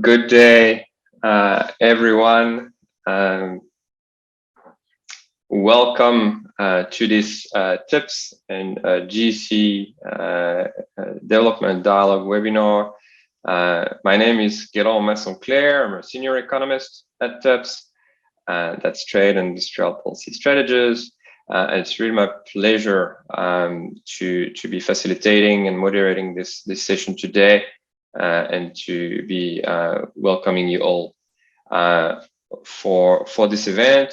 Good day, everyone. Welcome to this Tips and GC Development Dialogue webinar. My name is Guillaume Masson-Claire. I'm a senior economist at Tips. That's Trade and Industrial Policy Strategies. And it's really my pleasure to be facilitating and moderating this session today. And to be welcoming you all for this event,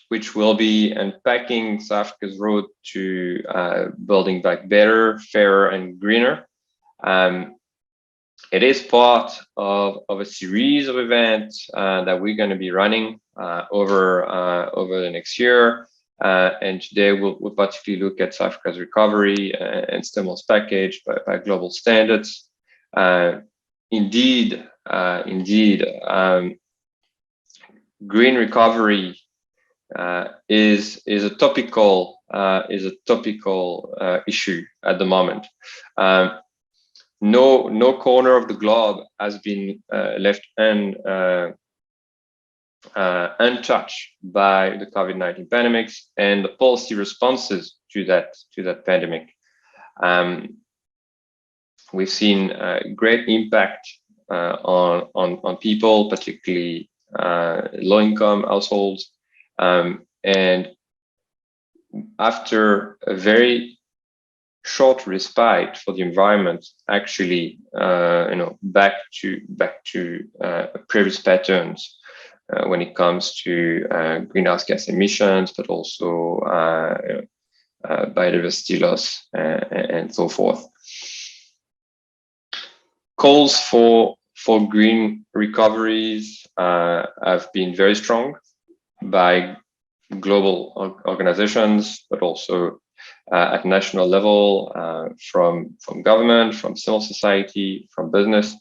which will be unpacking South Africa's road to building back better, fairer, and greener. It is part of a series of events that we're going to be running over the next year. And today we'll particularly look at South Africa's recovery and stimulus package by global standards. Indeed, green recovery is a topical issue at the moment. No corner of the globe has been left untouched by the COVID-19 pandemics and the policy responses to that pandemic. We've seen great impact on people, particularly low-income households, and after a very short respite for the environment, actually, back to previous patterns. When it comes to greenhouse gas emissions, but also biodiversity loss and so forth. Calls for green recoveries have been very strong by global organizations, but also at national level, from government, from civil society, from business,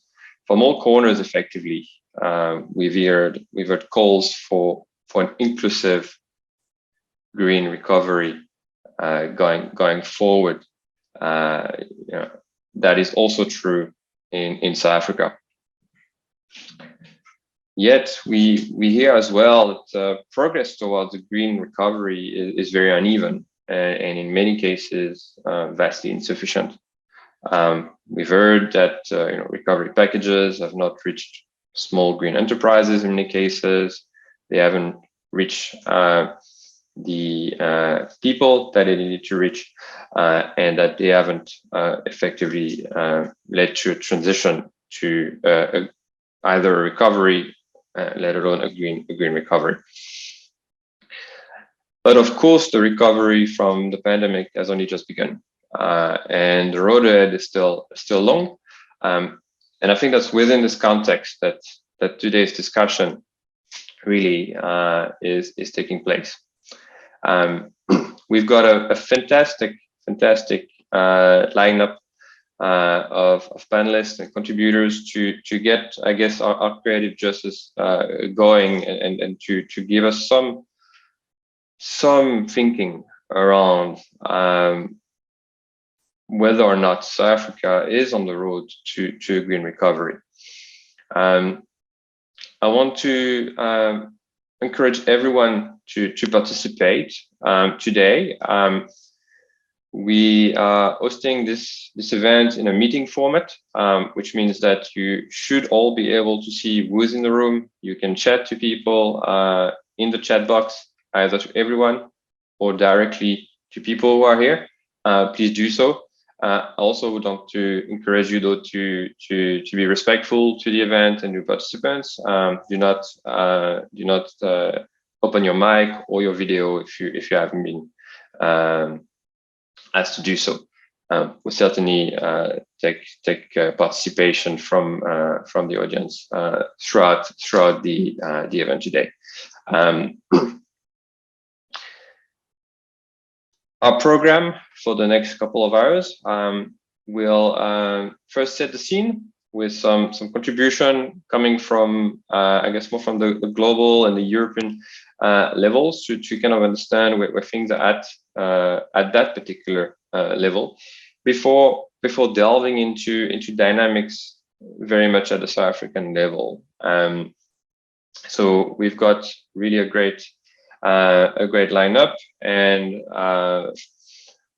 from all corners effectively. We've heard calls for an inclusive green recovery going forward. That is also true in South Africa. Yet we hear as well that progress towards the green recovery is very uneven and in many cases vastly insufficient. We've heard that recovery packages have not reached small green enterprises in many cases. They haven't reached the people that they needed to reach, and that they haven't effectively led to a transition to either a recovery, let alone a green recovery. But of course, the recovery from the pandemic has only just begun, and the road ahead is still long. And I think that's within this context that today's discussion really is taking place. We've got a fantastic lineup of panelists and contributors to get, I guess, our creative justice going and to give us some thinking around whether or not South Africa is on the road to a green recovery. I want to encourage everyone to participate today. We are hosting this event in a meeting format, which means that you should all be able to see who's in the room. You can chat to people in the chat box, either to everyone or directly to people who are here. Please do so. I also would like to encourage you though to be respectful to the event and your participants. Do not open your mic or your video if you haven't been asked to do so. We'll certainly take participation from the audience throughout the event today. Our program for the next couple of hours will first set the scene with some contribution coming from, I guess, more from the global and the European levels to kind of understand where things are at that particular level, before delving into dynamics very much at the South African level. So we've got really a great lineup, and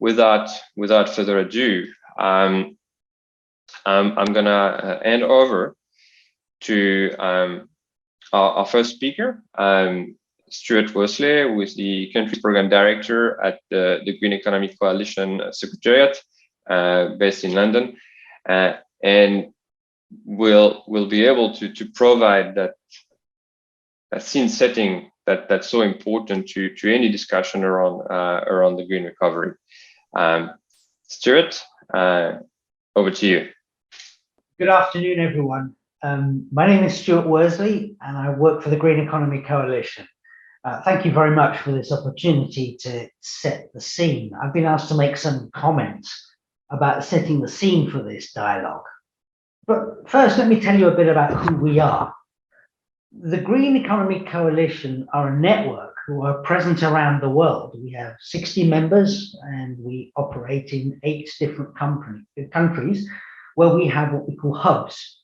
without further ado, I'm gonna hand over to our first speaker, Stuart Worsley, who is the Country Program Director at the Green Economic Coalition Secretariat, based in London, and will be able to provide that scene setting that's so important to any discussion around the green recovery. Stuart, over to you. Good afternoon, everyone. My name is Stuart Worsley, and I work for the Green Economy Coalition. Thank you very much for this opportunity to set the scene. I've been asked to make some comments about setting the scene for this dialogue. But first, let me tell you a bit about who we are. The Green Economy Coalition are a network who are present around the world. We have 60 members, and we operate in 8 different countries where we have what we call hubs.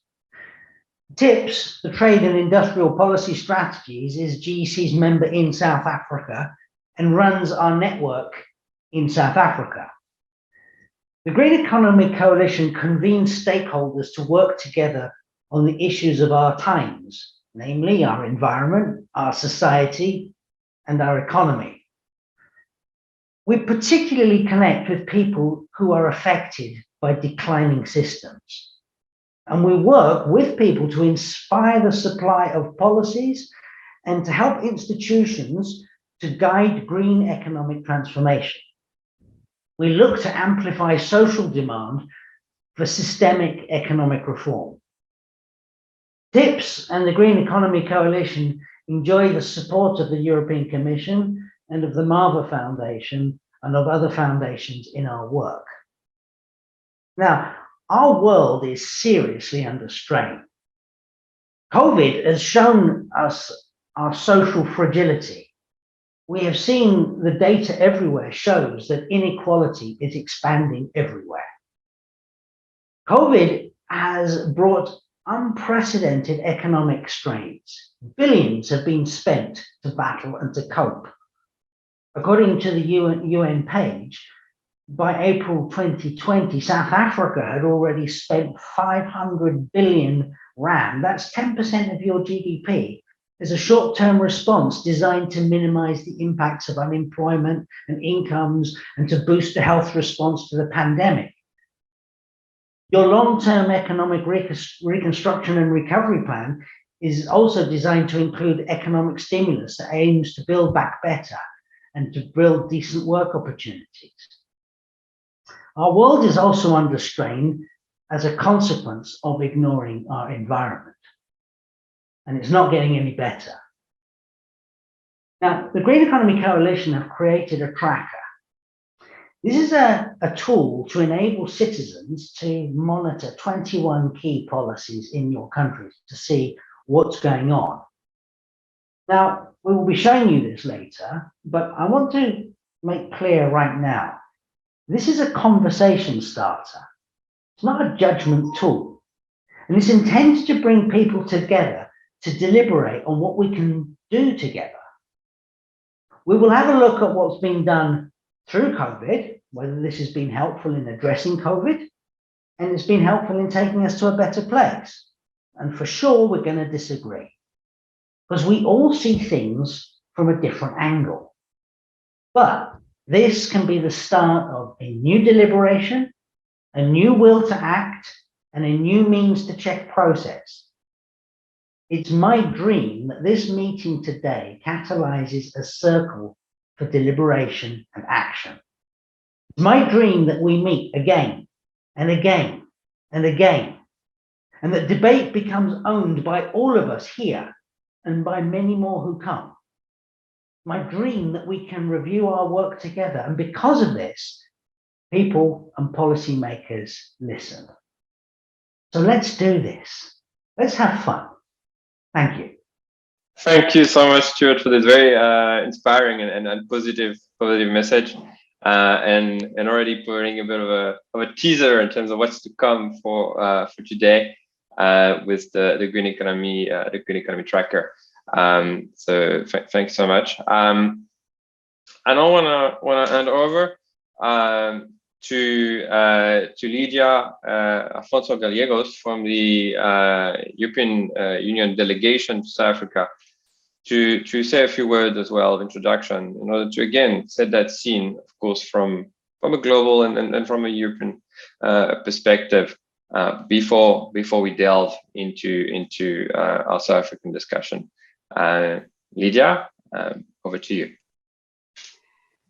TIPS, the Trade and Industrial Policy Strategies, is GEC's member in South Africa and runs our network in South Africa. The Green Economy Coalition convenes stakeholders to work together on the issues of our times, namely our environment, our society, and our economy. We particularly connect with people who are affected by declining systems. And we work with people to inspire the supply of policies and to help institutions to guide green economic transformation. We look to amplify social demand for systemic economic reform. TIPS and the Green Economy Coalition enjoy the support of the European Commission and of the Marva Foundation and of other foundations in our work. Now, our world is seriously under strain. COVID has shown us our social fragility. We have seen the data everywhere shows that inequality is expanding everywhere. COVID has brought unprecedented economic strains. Billions have been spent to battle and to cope. According to the UN page, by April 2020, South Africa had already spent 500 billion rand, that's 10% of your GDP, as a short-term response designed to minimize the impacts of unemployment and incomes and to boost the health response to the pandemic. Your long-term economic reconstruction and recovery plan is also designed to include economic stimulus that aims to build back better and to build decent work opportunities. Our world is also under strain as a consequence of ignoring our environment. And it's not getting any better. Now, the Green Economy Coalition have created a tracker. This is a tool to enable citizens to monitor 21 key policies in your countries to see what's going on. Now, we will be showing you this later, but I want to make clear right now, this is a conversation starter. It's not a judgment tool. And it's intended to bring people together to deliberate on what we can do together. We will have a look at what's been done through COVID, whether this has been helpful in addressing COVID, and it's been helpful in taking us to a better place. And for sure, we're going to disagree, because we all see things from a different angle. But this can be the start of a new deliberation, a new will to act, and a new means to check process. It's my dream that this meeting today catalyzes a circle for deliberation and action. It's my dream that we meet again and again and again, and that debate becomes owned by all of us here and by many more who come. My dream that we can review our work together, and because of this, people and policymakers listen. So let's do this. Let's have fun. Thank you. Thank you so much, Stuart, for this very inspiring and positive message, and already putting a bit of a teaser in terms of what's to come for today. with the green economy tracker. So thanks so much. I now wanna hand over to Lydia Afonso Gallegos from the European Union delegation to South Africa to say a few words as well of introduction in order to again set that scene, of course, from a global and from a European perspective before we delve into our South African discussion. Lydia, over to you.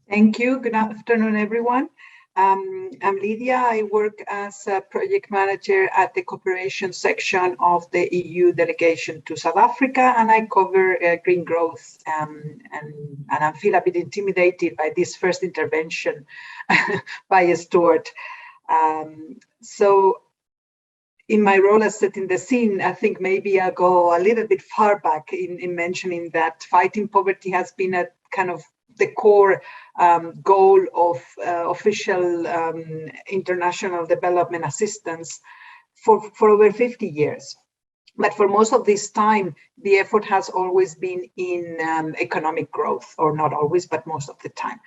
Thank you. Good afternoon, everyone. I'm Lydia. I work as a project manager at the cooperation section of the EU delegation to South Africa, and I cover green growth. And I feel a bit intimidated by this first intervention by Stuart. So in my role as setting the scene, I think maybe I'll go a little bit far back in mentioning that fighting poverty has been a kind of the core goal of official international development assistance for over 50 years. But for most of this time, the effort has always been in economic growth, or not always, but most of the time.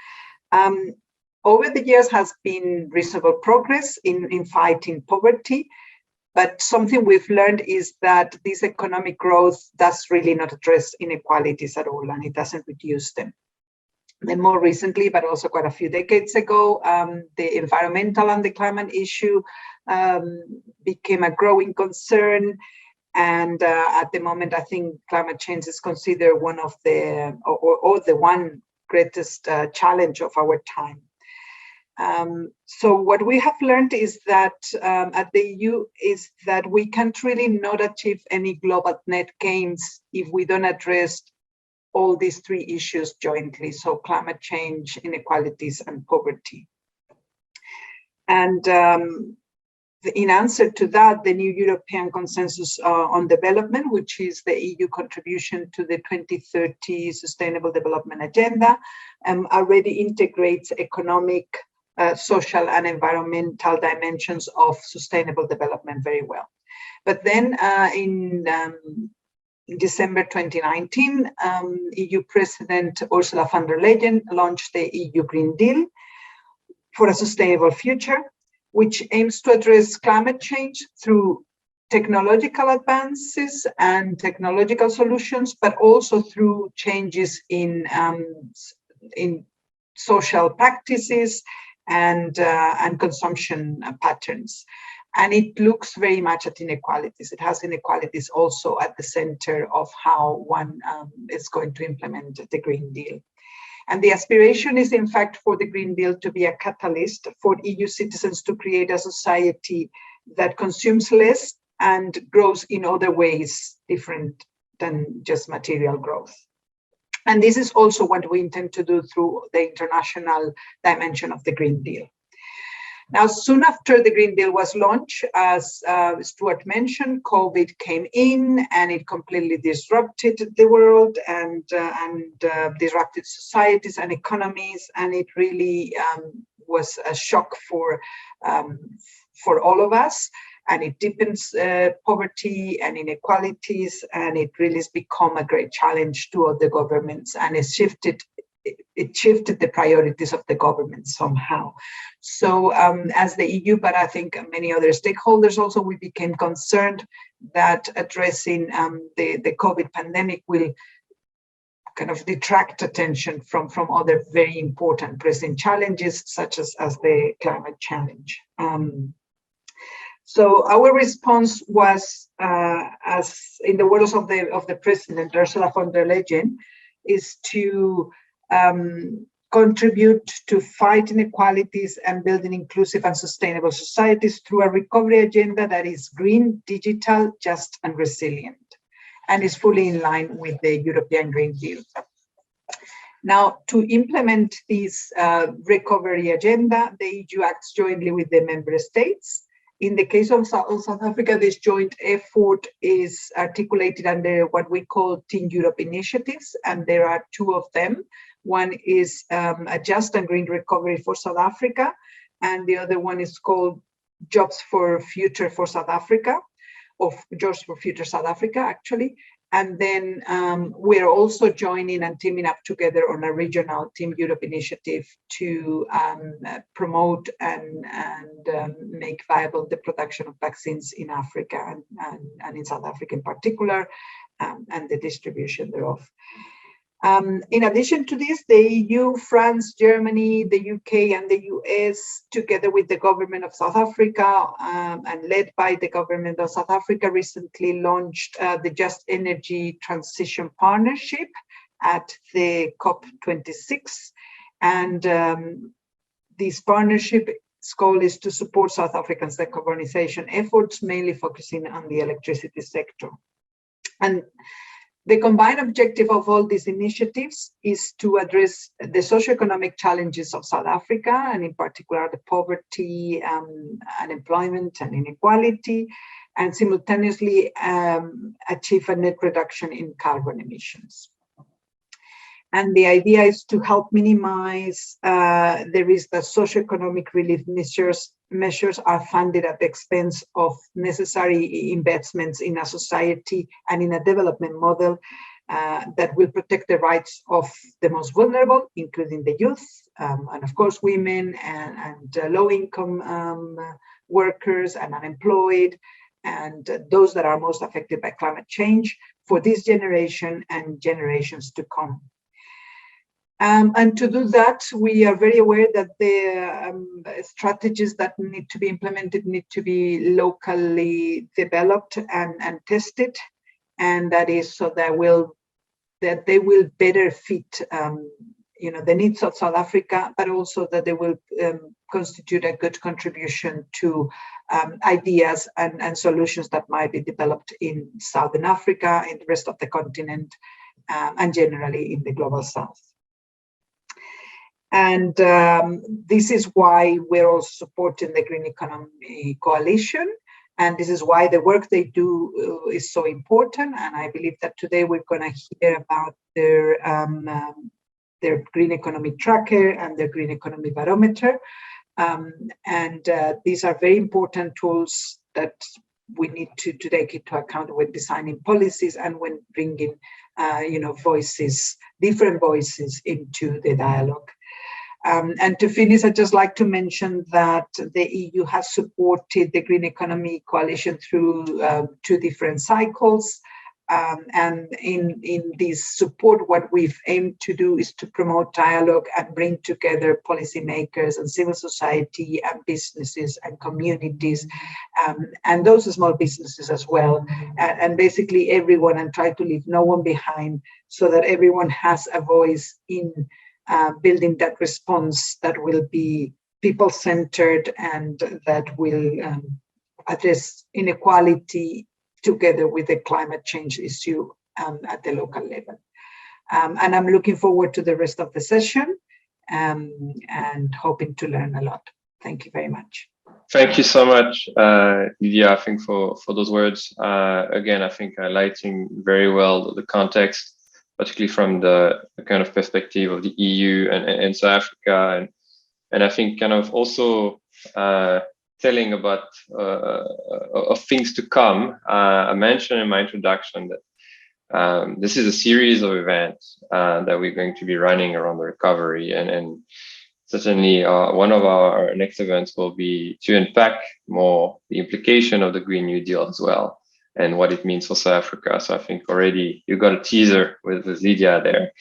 Over the years has been reasonable progress in fighting poverty, but something we've learned is that this economic growth does really not address inequalities at all, and it doesn't reduce them. Then more recently, but also quite a few decades ago, the environmental and the climate issue became a growing concern. And at the moment, I think climate change is considered one of the, or the one greatest challenge of our time. So what we have learned is that at the EU is that we can't really not achieve any global net gains if we don't address all these three issues jointly, so climate change, inequalities, and poverty. And in answer to that, the new European Consensus on Development, which is the EU contribution to the 2030 Sustainable Development Agenda, already integrates economic, social, and environmental dimensions of sustainable development very well. But then in December 2019, EU President Ursula von der Leyen launched the EU Green Deal for a Sustainable Future, which aims to address climate change through technological advances and technological solutions, but also through changes in social practices and consumption patterns. And it looks very much at inequalities. It has inequalities also at the center of how one is going to implement the Green Deal. And the aspiration is, in fact, for the Green Deal to be a catalyst for EU citizens to create a society that consumes less and grows in other ways different than just material growth. And this is also what we intend to do through the international dimension of the Green Deal. Now, soon after the Green Deal was launched, as Stuart mentioned, COVID came in and it completely disrupted the world and disrupted societies and economies, and it really was a shock for all of us. And it deepens poverty and inequalities, and it really has become a great challenge to all the governments, and it shifted the priorities of the government somehow. So as the EU, but I think many other stakeholders also, we became concerned that addressing the COVID pandemic will kind of detract attention from other very important pressing challenges, such as the climate challenge. So our response was, as in the words of the President, Ursula von der Leyen, is to contribute to fight inequalities and building inclusive and sustainable societies through a recovery agenda that is green, digital, just, and resilient, and is fully in line with the European Green Deal. Now, to implement this recovery agenda, the EU acts jointly with the member states. In the case of South Africa, this joint effort is articulated under what we call Team Europe initiatives, and there are two of them. One is a just and green recovery for South Africa, and the other one is called Jobs for Future for South Africa. of Jobs for Future South Africa, actually. And then we're also joining and teaming up together on a regional Team Europe initiative to promote and make viable the production of vaccines in Africa and in South Africa in particular, and the distribution thereof. In addition to this, the EU, France, Germany, the UK, and the US, together with the government of South Africa and led by the government of South Africa, recently launched the Just Energy Transition Partnership at the COP26. And this partnership's goal is to support South Africa's decarbonization efforts, mainly focusing on the electricity sector. And the combined objective of all these initiatives is to address the socioeconomic challenges of South Africa, and in particular the poverty, unemployment, and inequality, and simultaneously achieve a net reduction in carbon emissions. And the idea is to help minimize the risk that socioeconomic relief measures are funded at the expense of necessary investments in a society and in a development model that will protect the rights of the most vulnerable, including the youth, and of course women and low-income workers and unemployed, and those that are most affected by climate change for this generation and generations to come. And to do that, we are very aware that the strategies that need to be implemented need to be locally developed and tested, and that is so that they will better fit the needs of South Africa, but also that they will constitute a good contribution to ideas and solutions that might be developed in Southern Africa, in the rest of the continent, and generally in the global South. And this is why we're also supporting the Green Economy Coalition. And this is why the work they do is so important. And I believe that today we're going to hear about their Green Economy Tracker and their Green Economy Barometer. These are very important tools that we need to take into account when designing policies and when bringing different voices into the dialogue. And to finish, I'd just like to mention that the EU has supported the Green Economy Coalition through 2 different cycles. And in this support, what we've aimed to do is to promote dialogue and bring together policymakers and civil society and businesses and communities, and those small businesses as well, and basically everyone, and try to leave no one behind, so that everyone has a voice in building that response that will be people-centered and that will address inequality together with the climate change issue at the local level. And I'm looking forward to the rest of the session and hoping to learn a lot. Thank you very much. Thank you so much, Lydia, I think for those words. Again, I think highlighting very well the context, particularly from the kind of perspective of the EU and South Africa, and I think kind of also telling about of things to come. I mentioned in my introduction that this is a series of events that we're going to be running around the recovery, and certainly one of our next events will be to unpack more the implication of the Green New Deal as well, and what it means for South Africa. So I think already you got a teaser with Lydia there.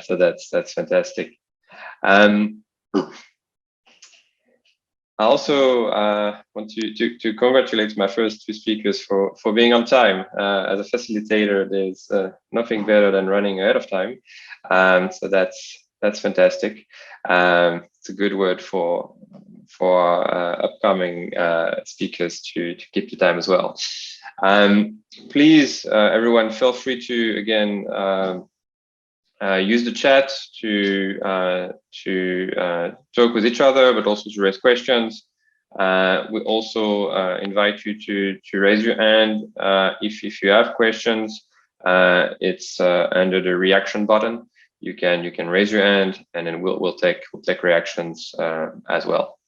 So that's fantastic. I also want to congratulate my first 2 speakers for being on time. As a facilitator, there's nothing better than running ahead of time. So that's fantastic. It's a good word for upcoming speakers to keep the time as well. Please, everyone, feel free to again use the chat to talk with each other, but also to raise questions. We also invite you to raise your hand if you have questions. It's under the reaction button. You can raise your hand, and then we'll take reactions as well.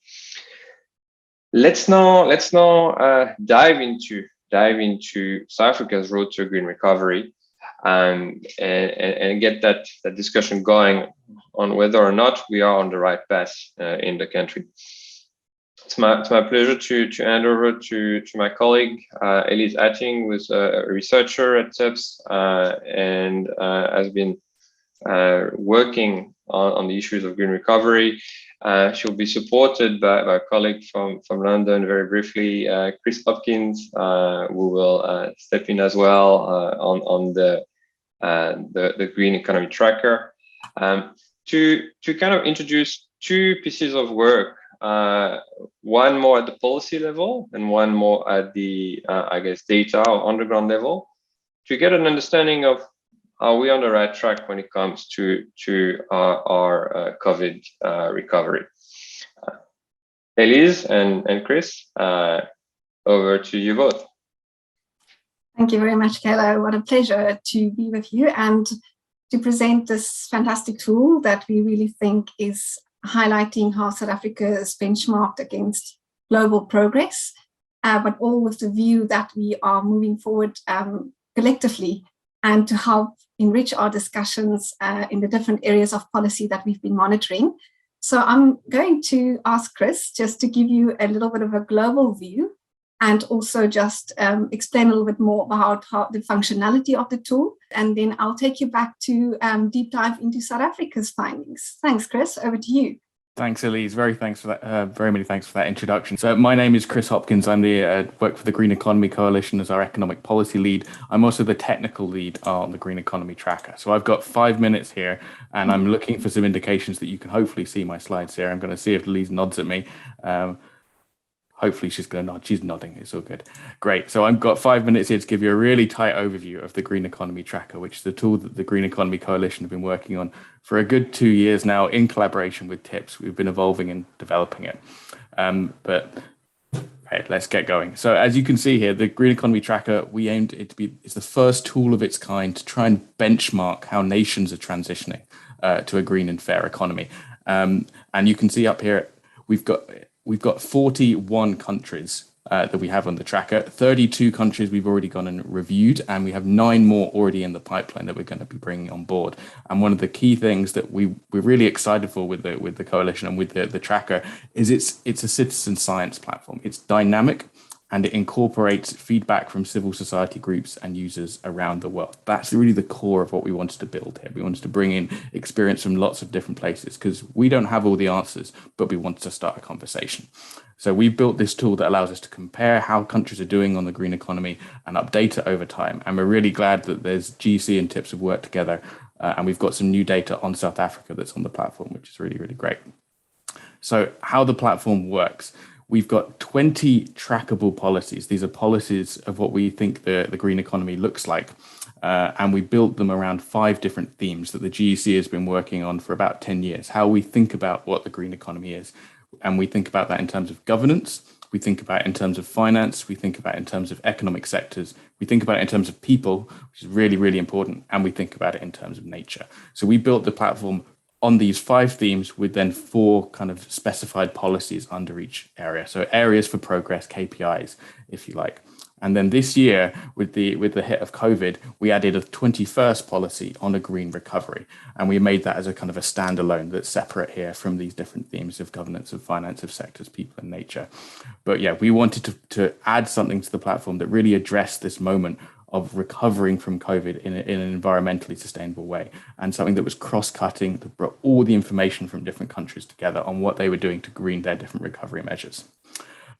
Let's now dive into dive into South Africa's road to a green recovery, and get that discussion going on whether or not we are on the right path in the country. It's my pleasure to hand over to my colleague Elise Atting, who is a researcher at TIPS and has been working on the issues of green recovery. She'll be supported by a colleague from London, very briefly, Chris Hopkins, who will step in as well on the green economy tracker. To kind of introduce two pieces of work, one more at the policy level and one more at the I guess data or underground level, to get an understanding of are we on the right track when it comes to our COVID recovery. Elise and Chris, over to you both. Thank you very much, Kayla. What a pleasure to be with you and to present this fantastic tool that we really think is highlighting how South Africa is benchmarked against global progress, but all with the view that we are moving forward collectively and to help enrich our discussions in the different areas of policy that we've been monitoring. So I'm going to ask Chris just to give you a little bit of a global view and also just explain a little bit more about how the functionality of the tool. And then I'll take you back to deep dive into South Africa's findings. Thanks, Chris. Over to you. Thanks, Elise. Very thanks for that. Very many thanks for that introduction. So my name is Chris Hopkins. I'm the work for the Green Economy Coalition as our economic policy lead. I'm also the technical lead on the Green Economy Tracker. So I've got 5 minutes here, and I'm looking for some indications that you can hopefully see my slides here. I'm going to see if Elise nods at me. Hopefully she's going to nod. She's nodding. It's all good. Great. So I've got 5 minutes here to give you a really tight overview of the Green Economy Tracker, which is the tool that the Green Economy Coalition have been working on for a good 2 years now in collaboration with TIPS. We've been evolving and developing it. But okay, let's get going. So as you can see here, the Green Economy Tracker, we aimed it to be, it's the first tool of its kind to try and benchmark how nations are transitioning to a green and fair economy. And you can see up here, we've got 41 countries that we have on the tracker. 32 countries we've already gone and reviewed, and we have 9 more already in the pipeline that we're going to be bringing on board. And one of the key things that we're really excited for with the coalition and with the tracker is it's a citizen science platform. It's dynamic, and it incorporates feedback from civil society groups and users around the world. That's really the core of what we wanted to build here. We wanted to bring in experience from lots of different places because we don't have all the answers, but we wanted to start a conversation. So we built this tool that allows us to compare how countries are doing on the green economy and update it over time. And we're really glad that there's GC and TIPS have worked together, and we've got some new data on South Africa that's on the platform, which is really, really great. So how the platform works. We've got 20 trackable policies. These are policies of what we think the green economy looks like. And we built them around 5 different themes that the GEC has been working on for about 10 years, how we think about what the green economy is. And we think about that in terms of governance. We think about it in terms of finance. We think about it in terms of economic sectors. We think about it in terms of people, which is really, really important. And we think about it in terms of nature. So we built the platform on these 5 themes with then 4 kind of specified policies under each area. So areas for progress, KPIs, if you like. And then this year, with the hit of COVID, we added a 21st policy on a green recovery. And we made that as a kind of a standalone that's separate here from these different themes of governance, of finance, of sectors, people and nature. But yeah, we wanted to add something to the platform that really addressed this moment of recovering from COVID in an environmentally sustainable way, and something that was cross-cutting, that brought all the information from different countries together on what they were doing to green their different recovery measures.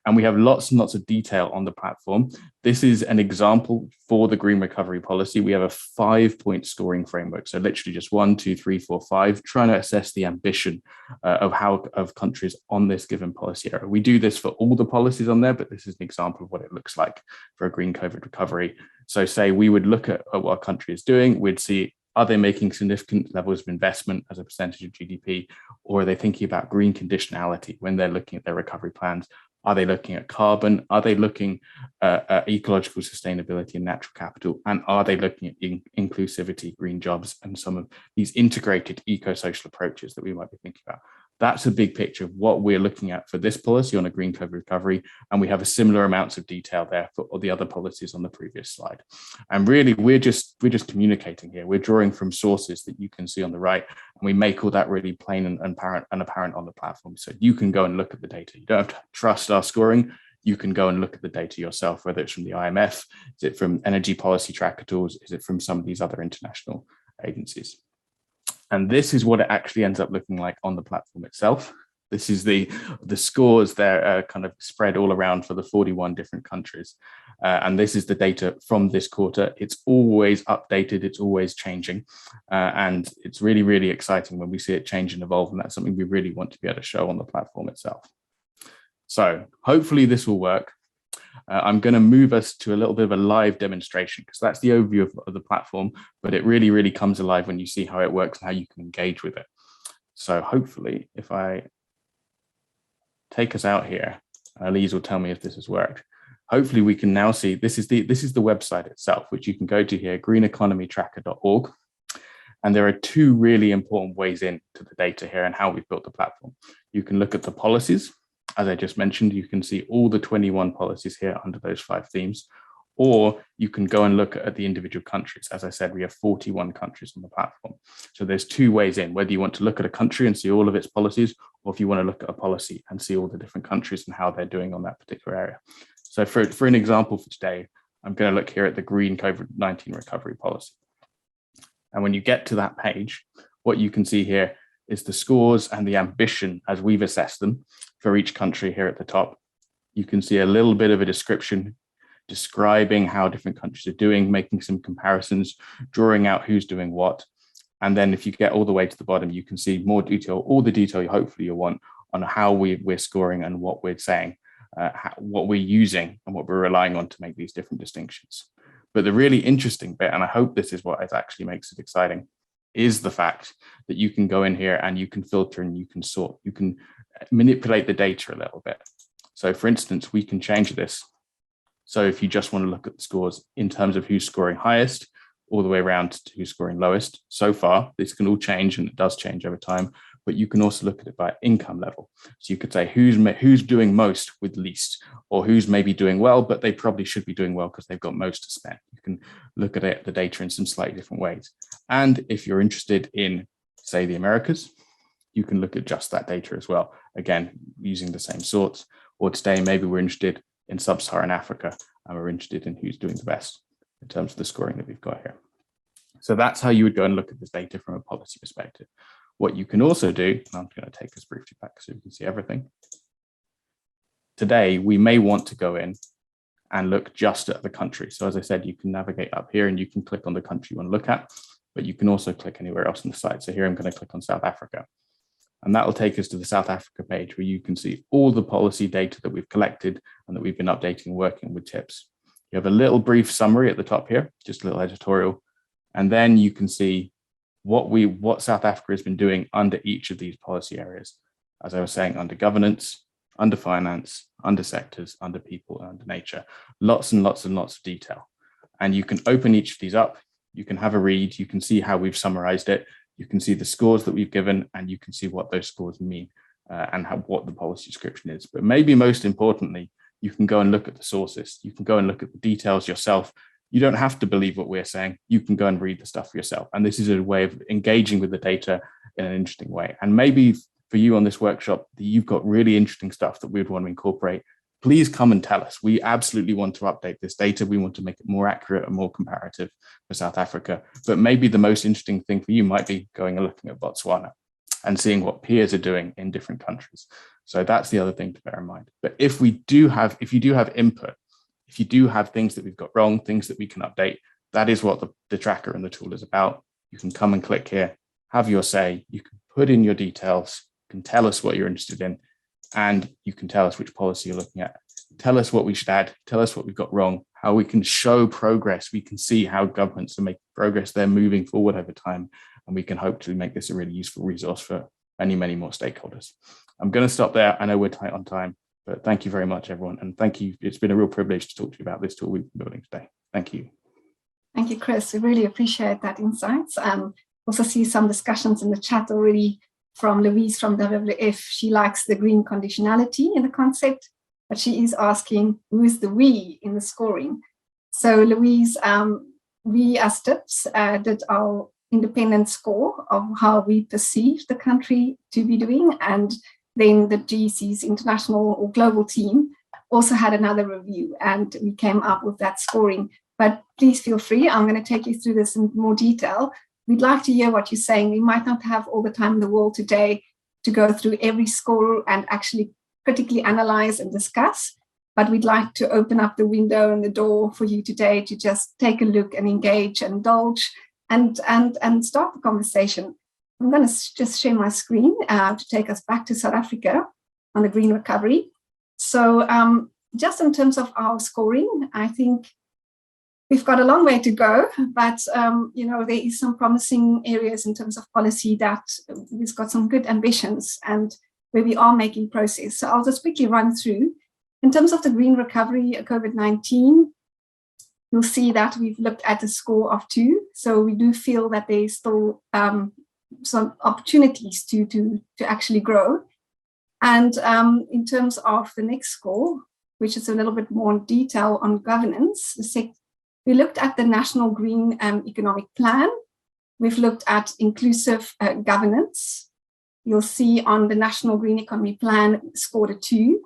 And we have lots and lots of detail on the platform. This is an example for the green recovery policy. We have a 5-point scoring framework. So literally just 1, 2, 3, 4, 5, trying to assess the ambition of countries on this given policy area. We do this for all the policies on there, but this is an example of what it looks like for a green COVID recovery. So say we would look at what a country is doing, we'd see, are they making significant levels of investment as a percentage of GDP, or are they thinking about green conditionality when they're looking at their recovery plans? Are they looking at carbon? Are they looking at ecological sustainability and natural capital? And are they looking at inclusivity, green jobs, and some of these integrated eco-social approaches that we might be thinking about? That's a big picture of what we're looking at for this policy on a green COVID recovery. And we have a similar amounts of detail there for all the other policies on the previous slide. And really, we're just communicating here. We're drawing from sources that you can see on the right, and we make all that really plain and apparent on the platform. So you can go and look at the data. You don't have to trust our scoring. You can go and look at the data yourself, whether it's from the IMF, is it from energy policy tracker tools, is it from some of these other international agencies. And this is what it actually ends up looking like on the platform itself. This is the scores there kind of spread all around for the 41 different countries. And this is the data from this quarter. It's always updated, it's always changing. And it's really, really exciting when we see it change and evolve. And that's something we really want to be able to show on the platform itself. So hopefully this will work. I'm going to move us to a little bit of a live demonstration, because that's the overview of the platform, but it really, really comes alive when you see how it works and how you can engage with it. So hopefully, if I take us out here, Elise will tell me if this has worked. Hopefully we can now see, this is the website itself, which you can go to here, greeneconomytracker.org. And there are two really important ways into the data here and how we've built the platform. You can look at the policies. As I just mentioned, you can see all the 21 policies here under those 5 themes, or you can go and look at the individual countries. As I said, we have 41 countries on the platform. So there's 2 ways in, whether you want to look at a country and see all of its policies, or if you want to look at a policy and see all the different countries and how they're doing on that particular area. So for an example for today, I'm going to look here at the green COVID-19 recovery policy. And when you get to that page, what you can see here is the scores and the ambition as we've assessed them for each country here at the top. You can see a little bit of a description describing how different countries are doing, making some comparisons, drawing out who's doing what. And then if you get all the way to the bottom, you can see more detail, all the detail hopefully you want on how we're scoring and what we're saying, what we're using and what we're relying on to make these different distinctions. But the really interesting bit, and I hope this is what actually makes it exciting, is the fact that you can go in here and you can filter and you can sort, you can manipulate the data a little bit. So for instance, we can change this. So if you just want to look at the scores in terms of who's scoring highest, all the way around to who's scoring lowest. So far, this can all change, and it does change over time, but you can also look at it by income level. So you could say who's doing most with least, or who's maybe doing well, but they probably should be doing well because they've got most to spend. You can look at it, the data in some slightly different ways. And if you're interested in, say, the Americas, you can look at just that data as well. Again, using the same sorts. Or today, maybe we're interested in sub-Saharan Africa, and we're interested in who's doing the best in terms of the scoring that we've got here. So that's how you would go and look at this data from a policy perspective. What you can also do, and I'm going to take us briefly back so you can see everything. Today, we may want to go in and look just at the country. So as I said, you can navigate up here and you can click on the country you want to look at, but you can also click anywhere else on the site. So here I'm going to click on South Africa. And that will take us to the South Africa page where you can see all the policy data that we've collected and that we've been updating, working with tips. You have a little brief summary at the top here, just a little editorial. And then you can see what South Africa has been doing under each of these policy areas. As I was saying, under governance, under finance, under sectors, under people, and under nature. Lots and lots and lots of detail. And you can open each of these up. You can have a read. You can see how we've summarized it. You can see the scores that we've given, and you can see what those scores mean and what the policy description is. But maybe most importantly, you can go and look at the sources. You can go and look at the details yourself. You don't have to believe what we're saying. You can go and read the stuff for yourself. And this is a way of engaging with the data in an interesting way. And maybe for you on this workshop, you've got really interesting stuff that we'd want to incorporate. Please come and tell us. We absolutely want to update this data. We want to make it more accurate and more comparative for South Africa. But maybe the most interesting thing for you might be going and looking at Botswana and seeing what peers are doing in different countries. So that's the other thing to bear in mind. But if you do have input, if you do have things that we've got wrong, things that we can update, that is what the tracker and the tool is about. You can come and click here, have your say, you can put in your details, you can tell us what you're interested in, and you can tell us which policy you're looking at. Tell us what we should add, tell us what we've got wrong, how we can show progress. We can see how governments are making progress, they're moving forward over time, and we can hopefully make this a really useful resource for many, many more stakeholders. I'm going to stop there. I know we're tight on time, but thank you very much, everyone. And thank you. It's been a real privilege to talk to you about this tool we've been building today. Thank you. Thank you, Chris. We really appreciate that insights. Also see some discussions in the chat already from Louise from WWF. She likes the green conditionality in the concept, but she is asking who is the we in the scoring. So Louise, we as TIPS did our independent score of how we perceive the country to be doing, and then the GEC's international or global team also had another review, and we came up with that scoring. But please feel free, I'm going to take you through this in more detail. We'd like to hear what you're saying. We might not have all the time in the world today to go through every score and actually critically analyze and discuss, but we'd like to open up the window and the door for you today to just take a look and engage and indulge and start the conversation. I'm going to just share my screen to take us back to South Africa on the green recovery. So just in terms of our scoring, I think we've got a long way to go, but there is some promising areas in terms of policy that we've got some good ambitions and where we are making progress. So I'll just quickly run through. In terms of the green recovery, COVID-19, you'll see that we've looked at a score of 2. So we do feel that there's still some opportunities to actually grow. And in terms of the next score, which is a little bit more in detail on governance, we looked at the National Green Economic Plan. We've looked at inclusive governance. You'll see on the National Green Economy Plan scored a 2.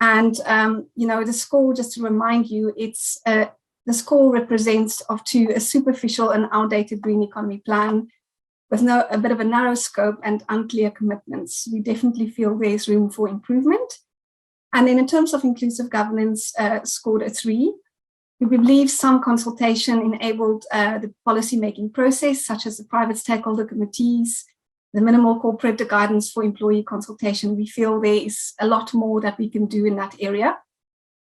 And, the score, just to remind you, it's the score represents of 2 a superficial and outdated green economy plan with a bit of a narrow scope and unclear commitments. We definitely feel there's room for improvement. And then in terms of inclusive governance, scored a 3. We believe some consultation enabled the policy-making process, such as the private stakeholder committees, the minimal corporate guidance for employee consultation. We feel there is a lot more that we can do in that area.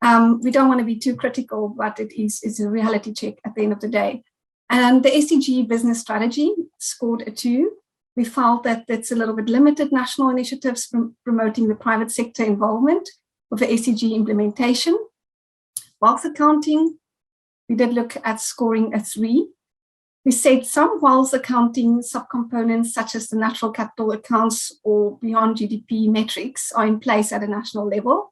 We don't want to be too critical, but it's a reality check at the end of the day. And the SDG business strategy scored a 2. We felt that it's a little bit limited national initiatives from promoting the private sector involvement with the SDG implementation. Wealth accounting, we did look at scoring a 3. We said some wealth accounting subcomponents, such as the natural capital accounts or beyond GDP metrics, are in place at a national level.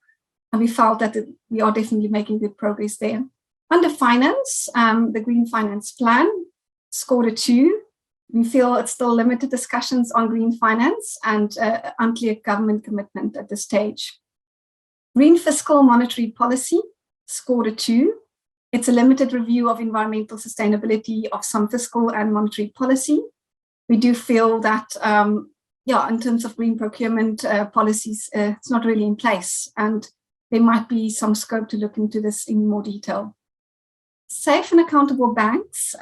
And we felt that we are definitely making good progress there. Under finance, the Green Finance Plan scored a 2. We feel it's still limited discussions on green finance and unclear government commitment at this stage. Green fiscal monetary policy scored a 2. It's a limited review of environmental sustainability of some fiscal and monetary policy. We do feel that, in terms of green procurement policies, it's not really in place, and there might be some scope to look into this in more detail. Safe and accountable banks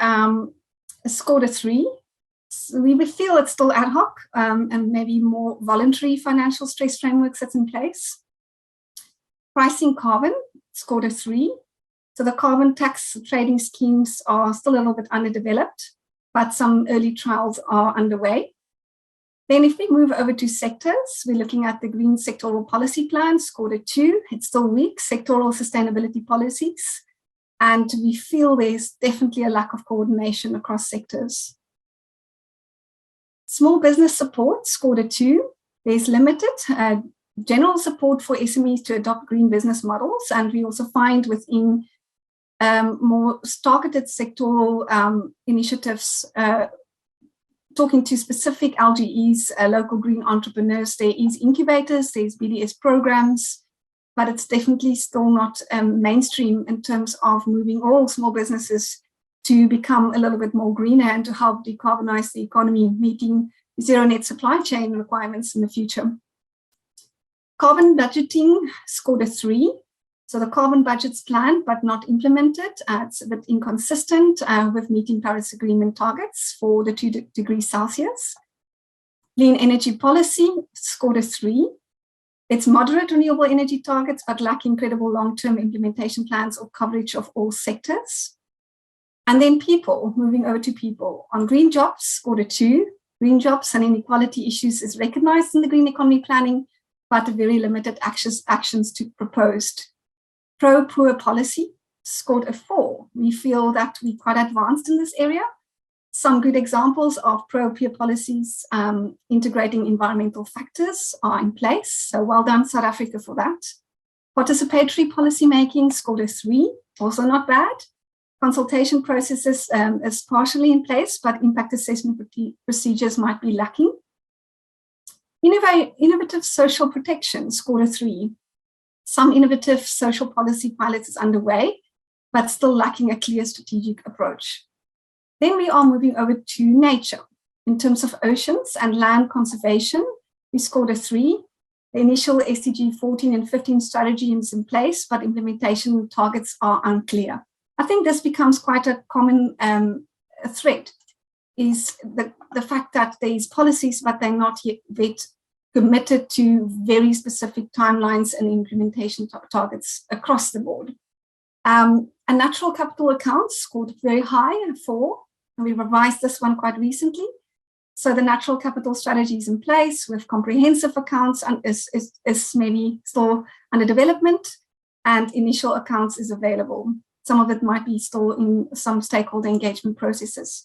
scored a 3. So we would feel it's still ad hoc and maybe more voluntary financial stress frameworks that's in place. Pricing carbon scored a 3. So the carbon tax trading schemes are still a little bit underdeveloped, but some early trials are underway. Then if we move over to sectors, we're looking at the Green Sectoral Policy Plan, scored a 2. It's still weak, sectoral sustainability policies. And we feel there's definitely a lack of coordination across sectors. Small business support scored a 2. There's limited general support for SMEs to adopt green business models. And we also find within more targeted sectoral initiatives, talking to specific LGEs, local green entrepreneurs, there is incubators, there's BDS programs, but it's definitely still not mainstream in terms of moving all small businesses to become a little bit more greener and to help decarbonize the economy, meeting zero net supply chain requirements in the future. Carbon budgeting scored a 3. So the carbon budget's planned but not implemented. It's a bit inconsistent with meeting Paris Agreement targets for the 2 degrees Celsius. Clean energy policy scored a 3. It's moderate renewable energy targets, but lacking credible long-term implementation plans or coverage of all sectors. And then people, moving over to people. On green jobs, scored a 2. Green jobs and inequality issues is recognized in the green economy planning, but very limited actions to proposed. Pro-poor policy scored a 4. We feel that we're quite advanced in this area. Some good examples of pro-peer policies integrating environmental factors are in place. So well done, South Africa, for that. Participatory policymaking scored a 3, also not bad. Consultation processes is partially in place, but impact assessment procedures might be lacking. Innovative social protection scored a 3. Some innovative social policy pilots is underway, but still lacking a clear strategic approach. Then we are moving over to nature. In terms of oceans and land conservation, we scored a 3. The initial SDG 14 and 15 strategy is in place, but implementation targets are unclear. I think this becomes quite a common thread, is the fact that there's policies, but they're not yet committed to very specific timelines and implementation targets across the board. And natural capital accounts scored very high at 4. And we revised this one quite recently. So the natural capital strategy is in place with comprehensive accounts and is maybe still under development, and initial accounts is available. Some of it might be still in some stakeholder engagement processes.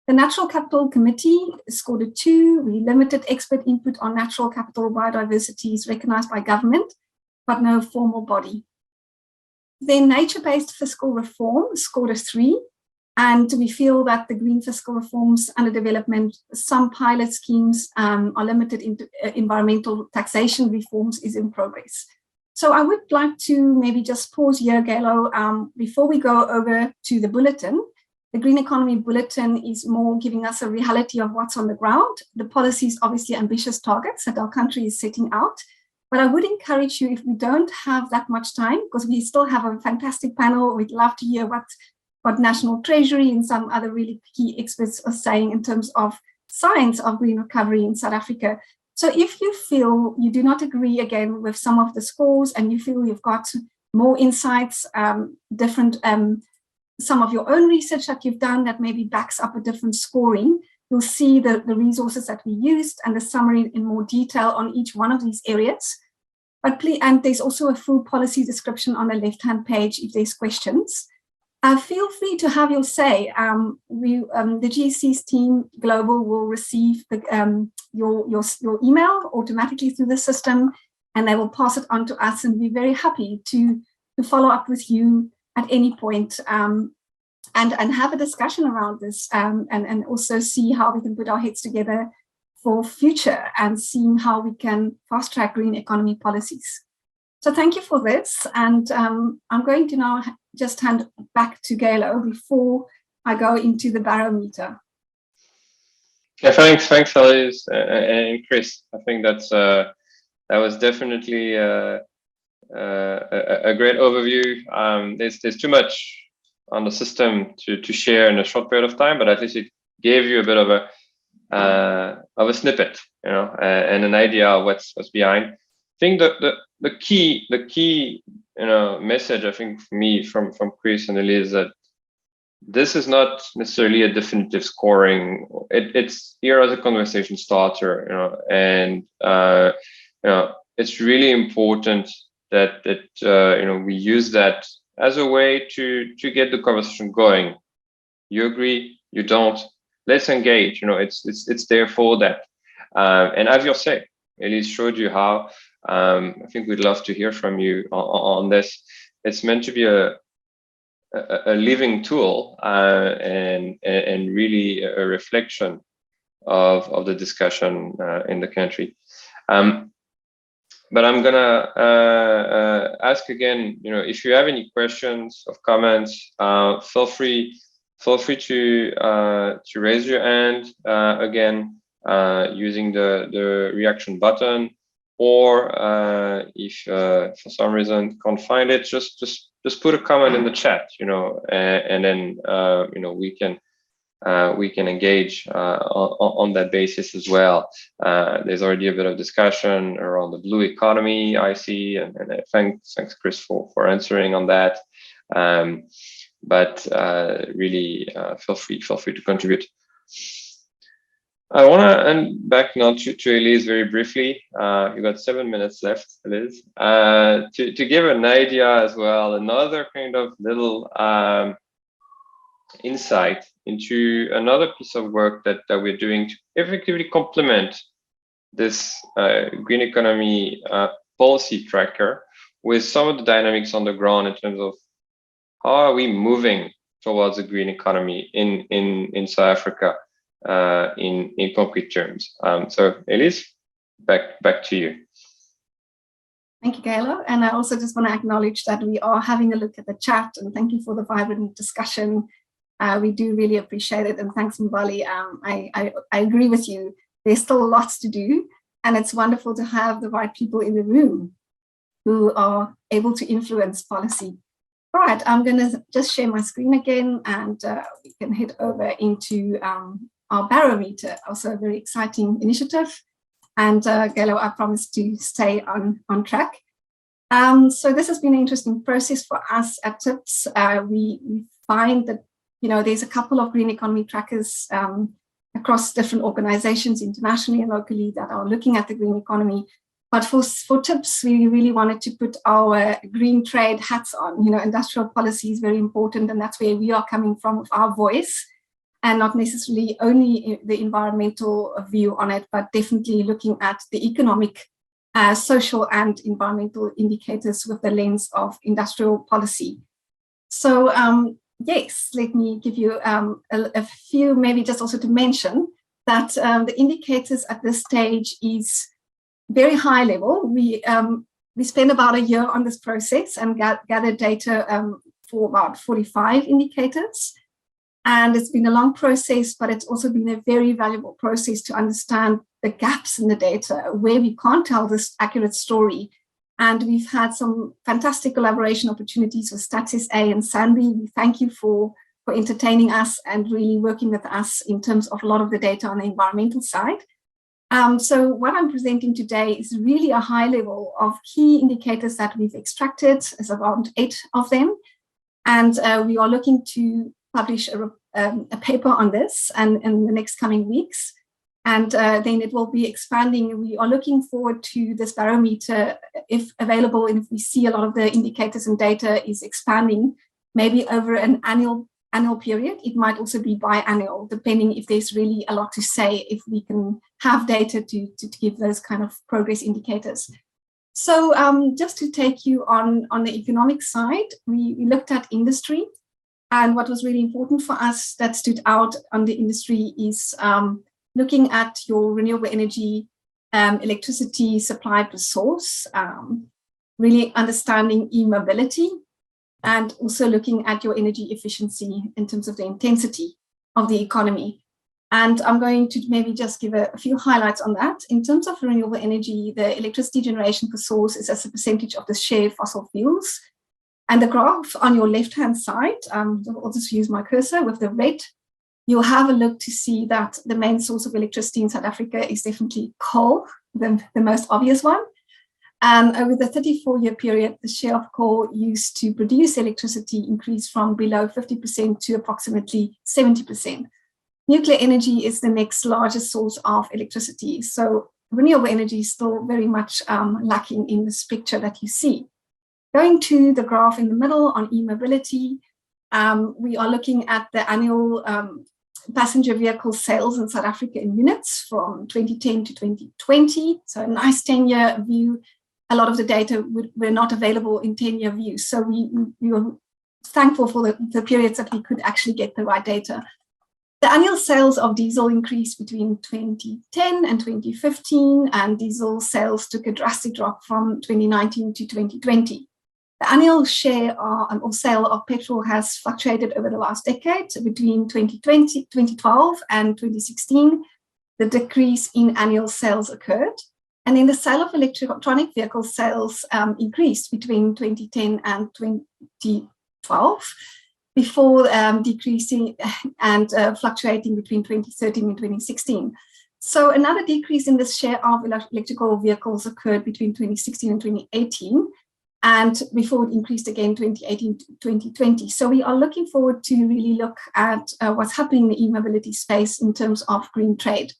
The Natural Capital Committee scored a 2. We limited expert input on natural capital biodiversity is recognized by government, but no formal body. Then nature-based fiscal reform scored a 3. And we feel that the green fiscal reforms under development, some pilot schemes are limited into environmental taxation reforms is in progress. So I would like to maybe just pause here, Galo, before we go over to the bulletin. The Green Economy Bulletin is more giving us a reality of what's on the ground. The policy is obviously ambitious targets that our country is setting out. But I would encourage you, if we don't have that much time, because we still have a fantastic panel, we'd love to hear what National Treasury and some other really key experts are saying in terms of science of green recovery in South Africa. So if you feel you do not agree again with some of the scores and you feel you've got more insights, some of your own research that you've done that maybe backs up a different scoring, you'll see the resources that we used and the summary in more detail on each one of these areas. But please, and there's also a full policy description on the left-hand page if there's questions. Feel free to have your say. The GEC's team Global will receive your email automatically through the system, and they will pass it on to us, and we're very happy to follow up with you at any point and have a discussion around this and also see how we can put our heads together for future and seeing how we can fast track green economy policies. So thank you for this. And I'm going to now just hand back to Galo before I go into the barometer. Yeah, thanks, Alice and Chris. I think that was definitely a great overview. There's too much on the system to share in a short period of time, but at least it gave you a bit of a snippet, and an idea of what's behind. I think the key message, I think, for me from Chris and Elise, that this is not necessarily a definitive scoring. It's here as a conversation starter, and it's really important that we use that as a way to get the conversation going. You agree? You don't? Let's engage. It's there for that. And have your say. Elise showed you how. I think we'd love to hear from you on this. It's meant to be a living tool and really a reflection of the discussion in the country. But I'm gonna ask again. If you have any questions or comments, feel free to raise your hand again using the reaction button. Or if for some reason can't find it, just put a comment in the chat, and then we can engage on that basis as well. There's already a bit of discussion around the blue economy, I see, and thanks Chris for answering on that. But really feel free to contribute. I want to end back now to Elise very briefly. You got 7 minutes left, Elise, to give an idea as well. Another kind of little insight into another piece of work that we're doing to effectively complement this green economy policy tracker with some of the dynamics on the ground in terms of how are we moving towards a green economy in South Africa in concrete terms. So Elise, back to you. Thank you, Gayla. And I also just want to acknowledge that we are having a look at the chat, and thank you for the vibrant discussion. We do really appreciate it. And thanks, Mbali. I agree with you. There's still lots to do, and it's wonderful to have the right people in the room who are able to influence policy. All right, I'm going to just share my screen again, and we can head over into our barometer, also a very exciting initiative. And Gayla, I promise to stay on track. So this has been an interesting process for us at TIPS. We find that, you know, there's a couple of green economy trackers across different organizations internationally and locally that are looking at the green economy. But for TIPS, we really wanted to put our green trade hats on. You know, industrial policy is very important, and that's where we are coming from with our voice, and not necessarily only the environmental view on it, but definitely looking at the economic, social and environmental indicators with the lens of industrial policy. So yes, let me give you a few, maybe just also to mention that the indicators at this stage is very high level. We spent about a year on this process and gathered data for about 45 indicators. And it's been a long process, but it's also been a very valuable process to understand the gaps in the data where we can't tell this accurate story. And we've had some fantastic collaboration opportunities with Statis A and Sanvi. We thank you for entertaining us and really working with us in terms of a lot of the data on the environmental side. So what I'm presenting today is really a high level of key indicators that we've extracted. There's around 8 of them. And we are looking to publish a paper on this and in the next coming weeks. And then it will be expanding. We are looking forward to this barometer, if available, and if we see a lot of the indicators and data is expanding, maybe over an annual period. It might also be biannual, depending if there's really a lot to say, if we can have data to give those kind of progress indicators. So just to take you on the economic side, we looked at industry. And what was really important for us that stood out on the industry is looking at your renewable energy, electricity supply per source, really understanding e-mobility, and also looking at your energy efficiency in terms of the intensity of the economy. And I'm going to maybe just give a few highlights on that. In terms of renewable energy, the electricity generation per source is as a percentage of the share of fossil fuels. And the graph on your left-hand side, I'll just use my cursor with the red, you'll have a look to see that the main source of electricity in South Africa is definitely coal, the most obvious one. Over the 34-year period, the share of coal used to produce electricity increased from below 50% to approximately 70%. Nuclear energy is the next largest source of electricity. So renewable energy is still very much lacking in this picture that you see. Going to the graph in the middle on e-mobility, we are looking at the annual passenger vehicle sales in South Africa in units from 2010 to 2020. So a nice 10-year view. A lot of the data were not available in 10-year views. So we were thankful for the periods that we could actually get the right data. The annual sales of diesel increased between 2010 and 2015, and diesel sales took a drastic drop from 2019 to 2020. The annual share or sale of petrol has fluctuated over the last decade. Between 2012 and 2016, the decrease in annual sales occurred. And then the sale of electronic vehicle sales increased between 2010 and 2012, before decreasing and fluctuating between 2013 and 2016. So another decrease in the share of electrical vehicles occurred between 2016 and 2018. And before it increased again 2018 to 2020. So we are looking forward to really look at what's happening in the e-mobility space in terms of green trade.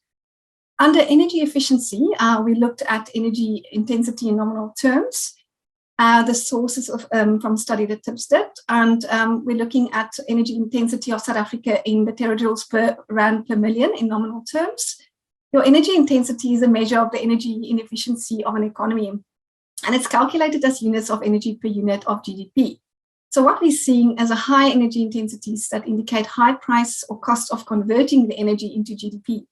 Under energy efficiency, we looked at energy intensity in nominal terms. the sources of from study that TIPS did, and we're looking at energy intensity of South Africa in the terajoules per rand per million in nominal terms. Your energy intensity is a measure of the energy inefficiency of an economy, and it's calculated as units of energy per unit of GDP. So what we're seeing as a high energy intensities that indicate high price or cost of converting the energy into GDP.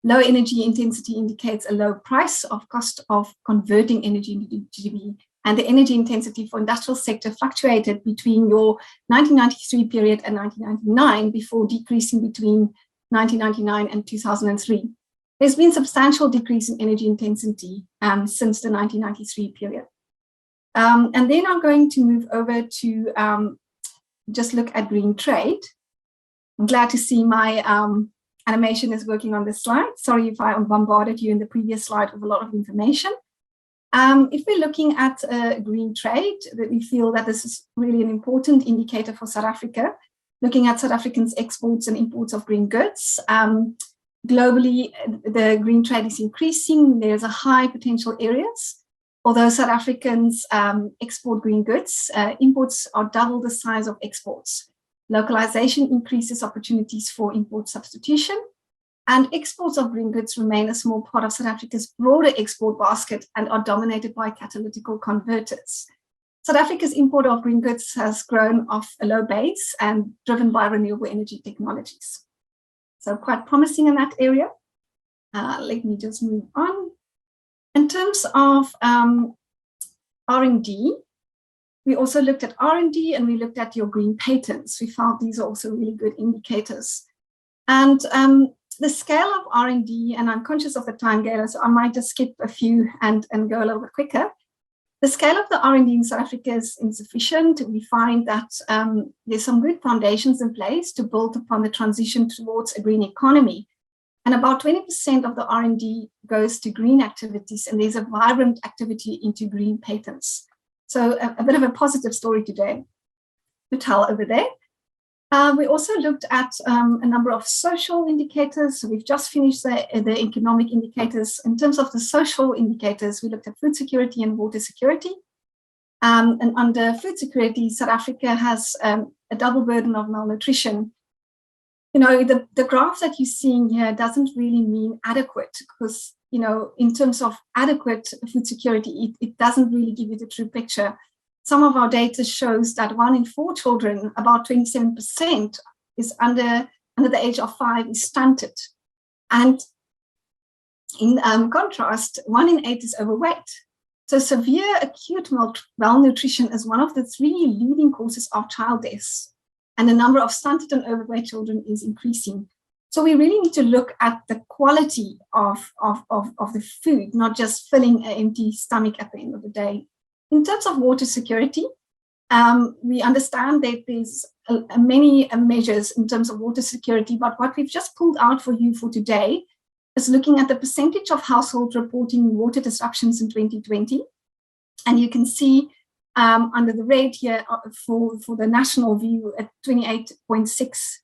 Low energy intensity indicates a low price of cost of converting energy into GDP. And the energy intensity for industrial sector fluctuated between your 1993 period and 1999 before decreasing between 1999 and 2003. There's been substantial decrease in energy intensity since the 1993 period. And then I'm going to move over to just look at green trade. I'm glad to see my animation is working on this slide. Sorry if I bombarded you in the previous slide with a lot of information. If we're looking at green trade, that we feel that this is really an important indicator for South Africa, looking at South Africans' exports and imports of green goods. Globally, the green trade is increasing. There's a high potential areas. Although South Africans export green goods, imports are double the size of exports. Localization increases opportunities for import substitution, and exports of green goods remain a small part of South Africa's broader export basket and are dominated by catalytical converters. South Africa's import of green goods has grown off a low base and driven by renewable energy technologies. So quite promising in that area. Let me just move on. In terms of R&D, we also looked at R&D and we looked at your green patents. We found these are also really good indicators. And the scale of R&D, and I'm conscious of the time, Gayla, so I might just skip a few and go a little bit quicker. The scale of the R&D in South Africa is insufficient. We find that there's some good foundations in place to build upon the transition towards a green economy. And about 20% of the R&D goes to green activities, and there's a vibrant activity into green patents. So a bit of a positive story today to tell over there. We also looked at a number of social indicators. So we've just finished the economic indicators. In terms of the social indicators, we looked at food security and water security. And under food security, South Africa has a double burden of malnutrition. You know, the graph that you're seeing here doesn't really mean adequate, because, you know, in terms of adequate food security, it doesn't really give you the true picture. Some of our data shows that 1 in 4 children, about 27%, is under the age of 5 is stunted. And in contrast, 1 in 8 is overweight. So severe acute malnutrition is one of the 3 leading causes of child deaths. And the number of stunted and overweight children is increasing. So we really need to look at the quality of the food, not just filling an empty stomach at the end of the day. In terms of water security, we understand that there's many measures in terms of water security, but what we've just pulled out for you for today is looking at the percentage of households reporting water disruptions in 2020. And you can see under the red here for the national view at 28.6.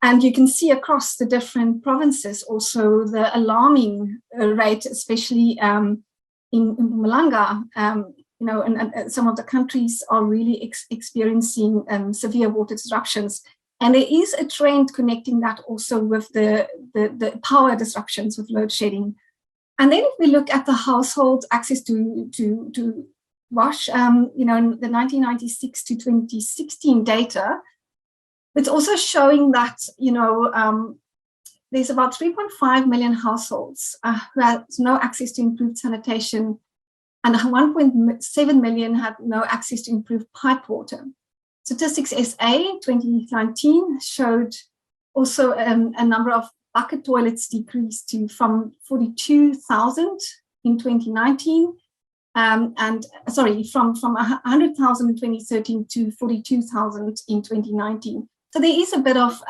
And you can see across the different provinces also the alarming rate, especially in Mpumalanga. You know, and some of the countries are really experiencing severe water disruptions. And there is a trend connecting that also with the power disruptions with load shedding. And then if we look at the household access to wash, you know, in the 1996 to 2016 data, it's also showing that, you know, there's about 3.5 million households who have no access to improved sanitation, and 1.7 million had no access to improved pipe water. Statistics SA 2019 showed also a number of bucket toilets decreased from 42,000 in 2019, from 100,000 in 2013 to 42,000 in 2019. So there is a bit of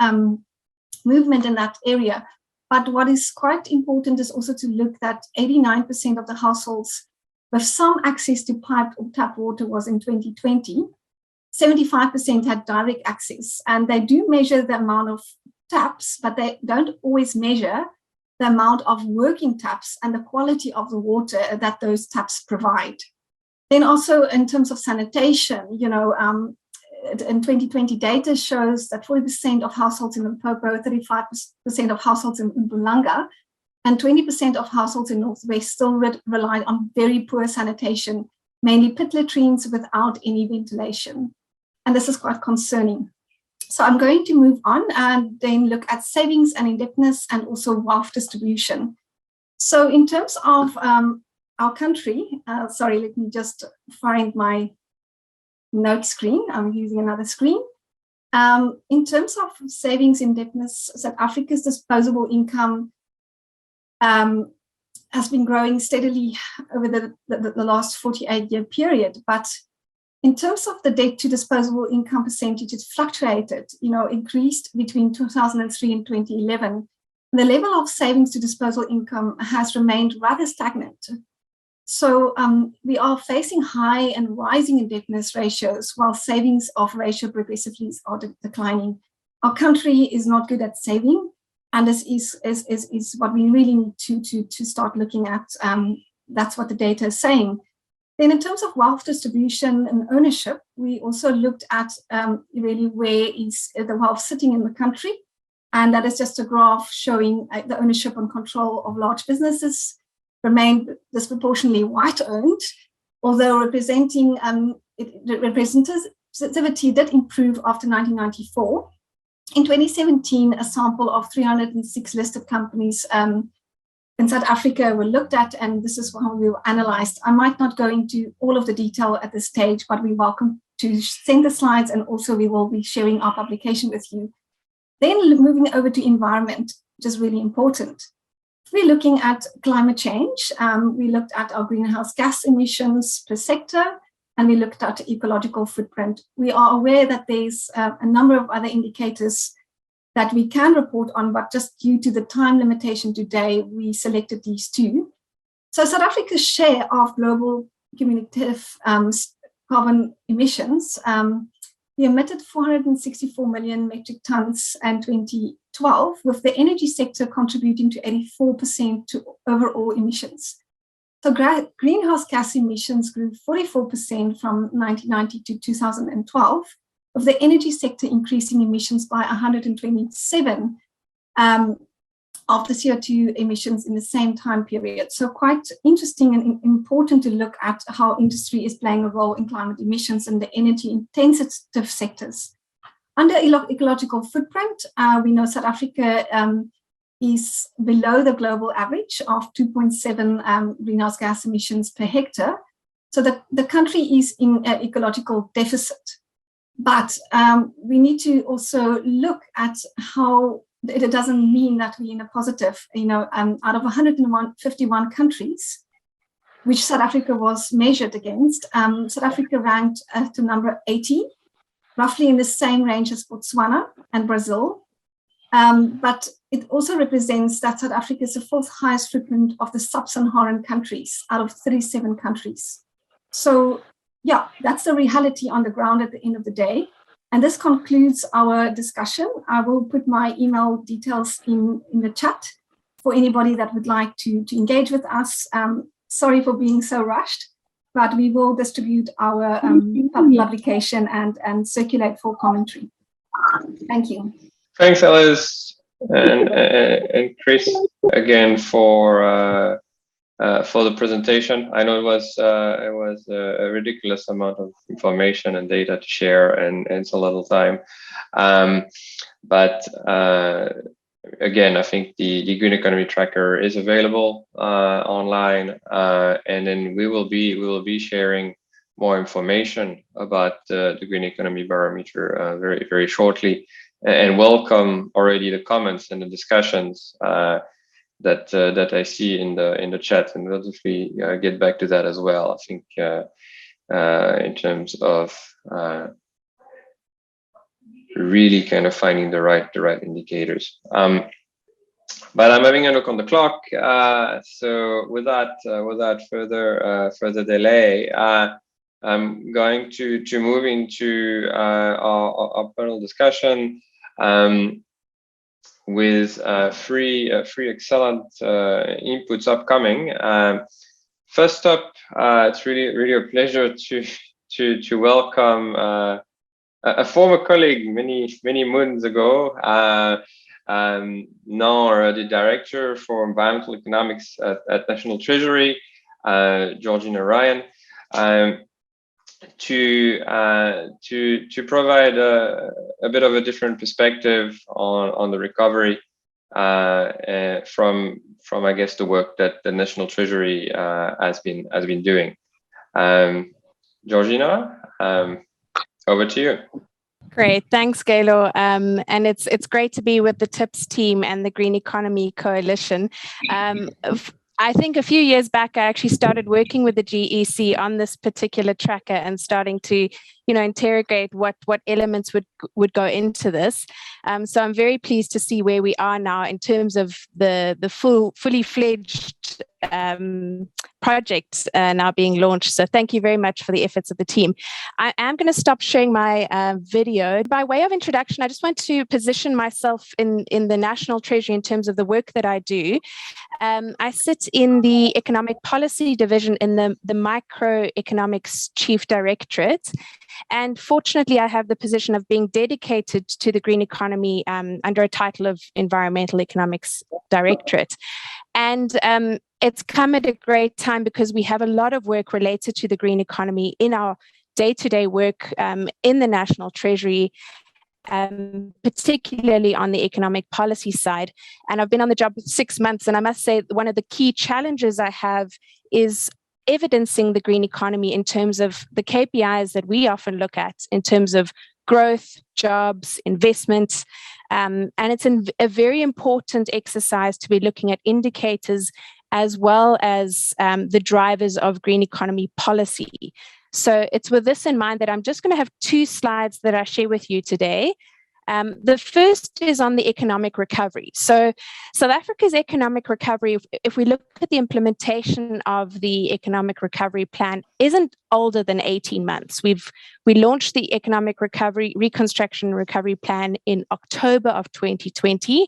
movement in that area. But what is quite important is also to look that 89% of the households with some access to piped or tap water was in 2020. 75% had direct access, and they do measure the amount of taps, but they don't always measure the amount of working taps and the quality of the water that those taps provide. Then also in terms of sanitation, you know, in 2020 data shows that 40% of households in Limpopo, 35% of households in Mpumalanga, and 20% of households in Northwest still rely on very poor sanitation, mainly pit latrines without any ventilation. And this is quite concerning. So I'm going to move on and then look at savings and indebtedness and also wealth distribution. So in terms of our country, sorry, let me just find my note screen. I'm using another screen. In terms of savings indebtedness, South Africa's disposable income has been growing steadily over the last 48-year period. But in terms of the debt to disposable income percentage, it fluctuated, you know, increased between 2003 and 2011. The level of savings to disposable income has remained rather stagnant. So we are facing high and rising indebtedness ratios while savings of ratio progressively are declining. Our country is not good at saving, and this is what we really need to start looking at. That's what the data is saying. Then in terms of wealth distribution and ownership, we also looked at really where is the wealth sitting in the country. And that is just a graph showing the ownership and control of large businesses remained disproportionately white-owned, although representativity did improve after 1994. In 2017, a sample of 306 listed companies in South Africa were looked at, and this is how we were analyzed. I might not go into all of the detail at this stage, but we're welcome to send the slides, and also we will be sharing our publication with you. Then moving over to environment, which is really important. We're looking at climate change. We looked at our greenhouse gas emissions per sector, and we looked at ecological footprint. We are aware that there's a number of other indicators that we can report on, but just due to the time limitation today, we selected these two. So South Africa's share of global cumulative carbon emissions, we emitted 464 million metric tons in 2012, with the energy sector contributing to 84% to overall emissions. So greenhouse gas emissions grew 44% from 1990 to 2012, with the energy sector increasing emissions by 127 of the CO2 emissions in the same time period. So quite interesting and important to look at how industry is playing a role in climate emissions and the energy intensive sectors. Under ecological footprint, we know South Africa is below the global average of 2.7 greenhouse gas emissions per hectare. So the country is in an ecological deficit. But we need to also look at how it doesn't mean that we're in a positive, you know, out of 151 countries, which South Africa was measured against, South Africa ranked to number 80, roughly in the same range as Botswana and Brazil. But it also represents that South Africa is the fourth highest footprint of the sub-Saharan countries out of 37 countries. So yeah, that's the reality on the ground at the end of the day. And this concludes our discussion. I will put my email details in the chat for anybody that would like to engage with us. Sorry for being so rushed, but we will distribute our publication and circulate for commentary. Thank you. Thanks, Alice, and Chris, again for the presentation. I know it was a ridiculous amount of information and data to share, and it's a little time. But again, I think the Green Economy Tracker is available online, and then we will be sharing more information about the Green Economy Barometer very, very shortly. And welcome already the comments and the discussions that I see in the chat, and we'll definitely get back to that as well. I think in terms of really kind of finding the right indicators. But I'm having a look on the clock, so without further delay, I'm going to move into our panel discussion. With three excellent inputs upcoming. first up, it's really a pleasure to welcome a former colleague many moons ago, now the director for environmental economics at National Treasury, Georgina Ryan, to provide a bit of a different perspective on the recovery from I guess the work that the National Treasury has been doing. Georgina, over to you. Great, thanks, Galo. And it's great to be with the TIPS team and the Green Economy Coalition. I think a few years back, I actually started working with the GEC on this particular tracker and starting to, interrogate what elements would go into this. So I'm very pleased to see where we are now in terms of the fully fledged project now being launched. So thank you very much for the efforts of the team. I am going to stop sharing my video. By way of introduction, I just want to position myself in the National Treasury in terms of the work that I do. I sit in the Economic Policy Division in the Microeconomics Chief Directorate. And fortunately, I have the position of being dedicated to the green economy under a title of Environmental Economics Directorate. And it's come at a great time because we have a lot of work related to the green economy in our day-to-day work in the National Treasury, particularly on the economic policy side. And I've been on the job 6 months, and I must say one of the key challenges I have is evidencing the green economy in terms of the KPIs that we often look at in terms of growth, jobs, investments. And it's a very important exercise to be looking at indicators as well as the drivers of green economy policy. So it's with this in mind that I'm just going to have 2 slides that I share with you today. The first is on the economic recovery. So South Africa's economic recovery, if we look at the implementation of the economic recovery plan, isn't older than 18 months. We launched the economic recovery, reconstruction recovery plan in October of 2020.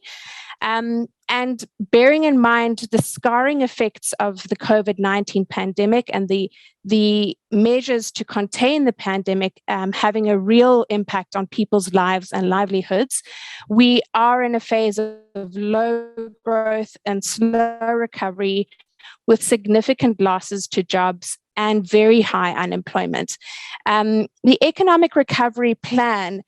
And bearing in mind the scarring effects of the COVID-19 pandemic and the measures to contain the pandemic having a real impact on people's lives and livelihoods, we are in a phase of low growth and slow recovery with significant losses to jobs and very high unemployment. The economic recovery plan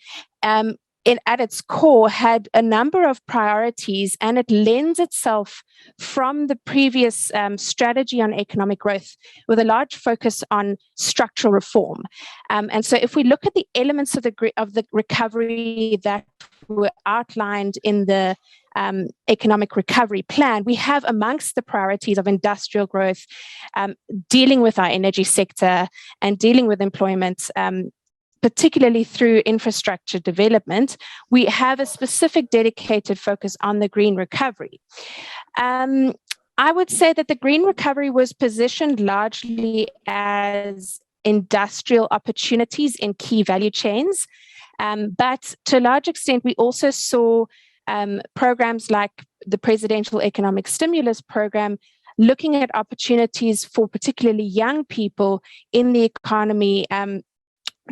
at its core had a number of priorities, and it lends itself from the previous strategy on economic growth with a large focus on structural reform. And so if we look at the elements of the recovery that were outlined in the economic recovery plan, we have amongst the priorities of industrial growth, dealing with our energy sector and dealing with employment, particularly through infrastructure development, we have a specific dedicated focus on the green recovery. I would say that the green recovery was positioned largely as industrial opportunities in key value chains, but to a large extent, we also saw programs like the Presidential Economic Stimulus Program looking at opportunities for particularly young people in the economy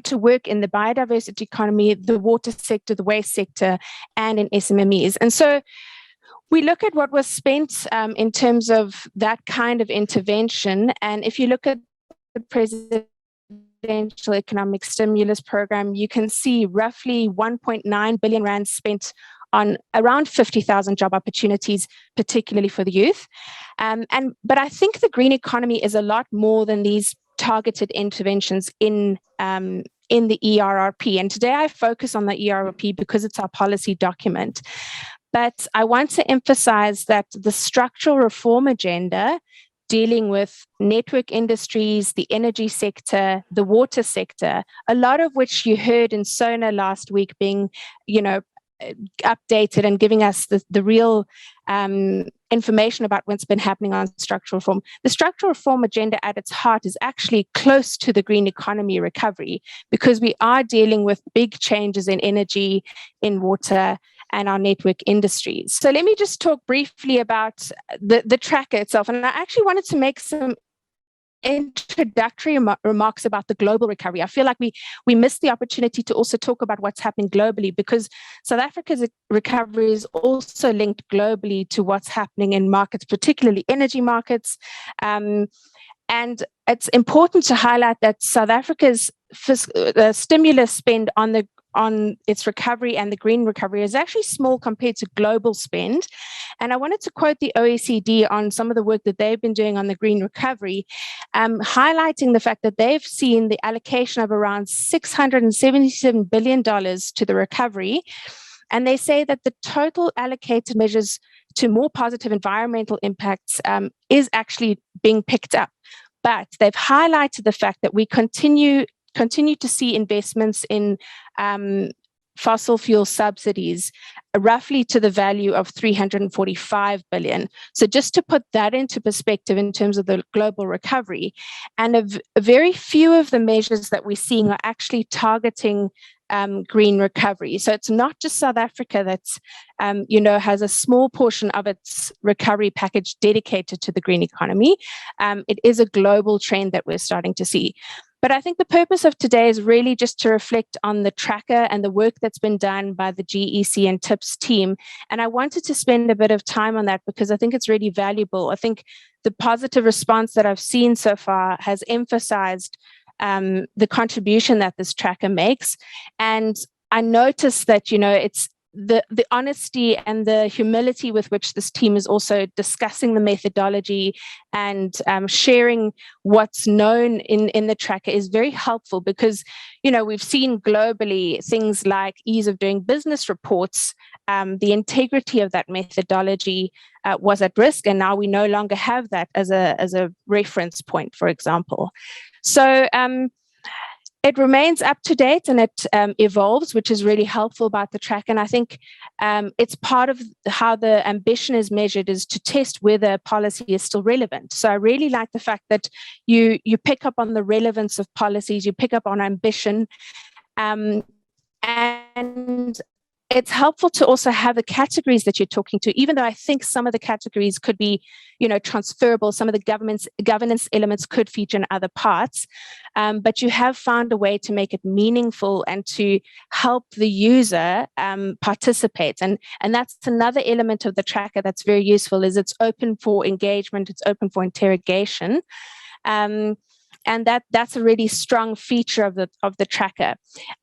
to work in the biodiversity economy, the water sector, the waste sector, and in SMMEs. And so we look at what was spent in terms of that kind of intervention. And if you look at the Presidential Economic Stimulus Program, you can see roughly 1.9 billion rand spent on around 50,000 job opportunities, particularly for the youth. But I think the green economy is a lot more than these targeted interventions in the ERRP. And today I focus on the ERRP because it's our policy document. But I want to emphasize that the structural reform agenda dealing with network industries, the energy sector, the water sector, a lot of which you heard in SONA last week being, updated and giving us the real information about what's been happening on structural reform. The structural reform agenda at its heart is actually close to the green economy recovery because we are dealing with big changes in energy, in water, and our network industries. So let me just talk briefly about the tracker itself. And I actually wanted to make some introductory remarks about the global recovery. I feel like we missed the opportunity to also talk about what's happening globally, because South Africa's recovery is also linked globally to what's happening in markets, particularly energy markets. And it's important to highlight that South Africa's stimulus spend on its recovery and the green recovery is actually small compared to global spend. And I wanted to quote the OECD on some of the work that they've been doing on the green recovery, highlighting the fact that they've seen the allocation of around $677 billion to the recovery. And they say that the total allocated measures to more positive environmental impacts is actually being picked up. But they've highlighted the fact that we continue to see investments in fossil fuel subsidies, roughly to the value of $345 billion. So just to put that into perspective in terms of the global recovery, and a very few of the measures that we're seeing are actually targeting green recovery. So it's not just South Africa that's, has a small portion of its recovery package dedicated to the green economy. It is a global trend that we're starting to see. But I think the purpose of today is really just to reflect on the tracker and the work that's been done by the GEC and TIPS team. And I wanted to spend a bit of time on that because I think it's really valuable. I think the positive response that I've seen so far has emphasized the contribution that this tracker makes. And I noticed that, it's the honesty and the humility with which this team is also discussing the methodology and sharing what's known in the tracker is very helpful because, we've seen globally things like ease of doing business reports, the integrity of that methodology was at risk, and now we no longer have that as a reference point, for example. So it remains up to date and it evolves, which is really helpful about the track. And I think it's part of how the ambition is measured is to test whether policy is still relevant. So I really like the fact that you pick up on the relevance of policies, you pick up on ambition, and it's helpful to also have the categories that you're talking to, even though I think some of the categories could be, transferable. Some of the governance elements could feature in other parts, but you have found a way to make it meaningful and to help the user participate. And that's another element of the tracker that's very useful is it's open for engagement, it's open for interrogation. And that's a really strong feature of the tracker.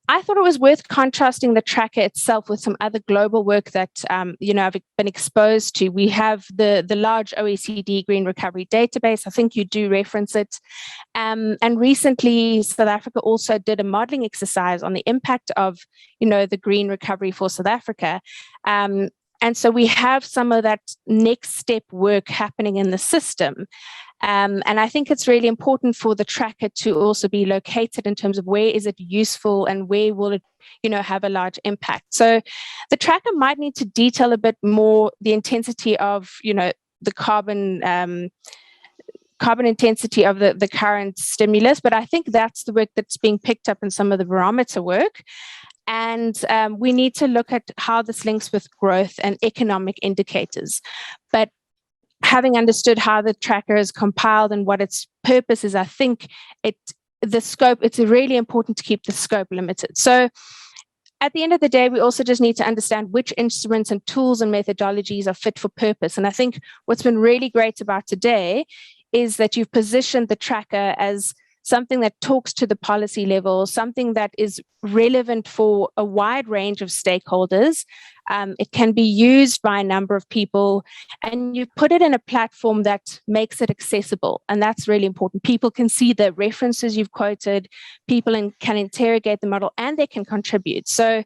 I thought it was worth contrasting the tracker itself with some other global work that I've been exposed to. We have the large OECD Green Recovery Database. I think you do reference it. And recently, South Africa also did a modeling exercise on the impact of the green recovery for South Africa. And so we have some of that next step work happening in the system. And I think it's really important for the tracker to also be located in terms of where is it useful and where will it, have a large impact. So the tracker might need to detail a bit more the intensity of, the carbon intensity of the current stimulus. But I think that's the work that's being picked up in some of the barometer work. And we need to look at how this links with growth and economic indicators. But having understood how the tracker is compiled and what its purpose is, I think it's really important to keep the scope limited. So at the end of the day, we also just need to understand which instruments and tools and methodologies are fit for purpose. And I think what's been really great about today is that you've positioned the tracker as something that talks to the policy level, something that is relevant for a wide range of stakeholders. It can be used by a number of people, and you put it in a platform that makes it accessible. And that's really important. People can see the references you've quoted, people can interrogate the model, and they can contribute. So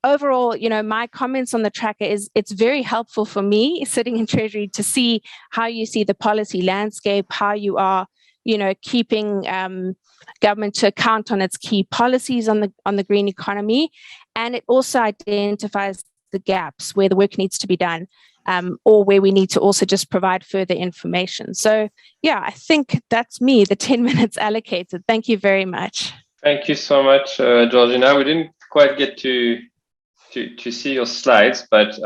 overall, my comments on the tracker is it's very helpful for me sitting in Treasury to see how you see the policy landscape, how you are keeping government to account on its key policies on the green economy, and it also identifies the gaps where the work needs to be done, or where we need to also just provide further information. So, yeah, I think that's me, the 10 minutes allocated. Thank you very much. Thank you so much, Georgina. We didn't quite get to see your slides, but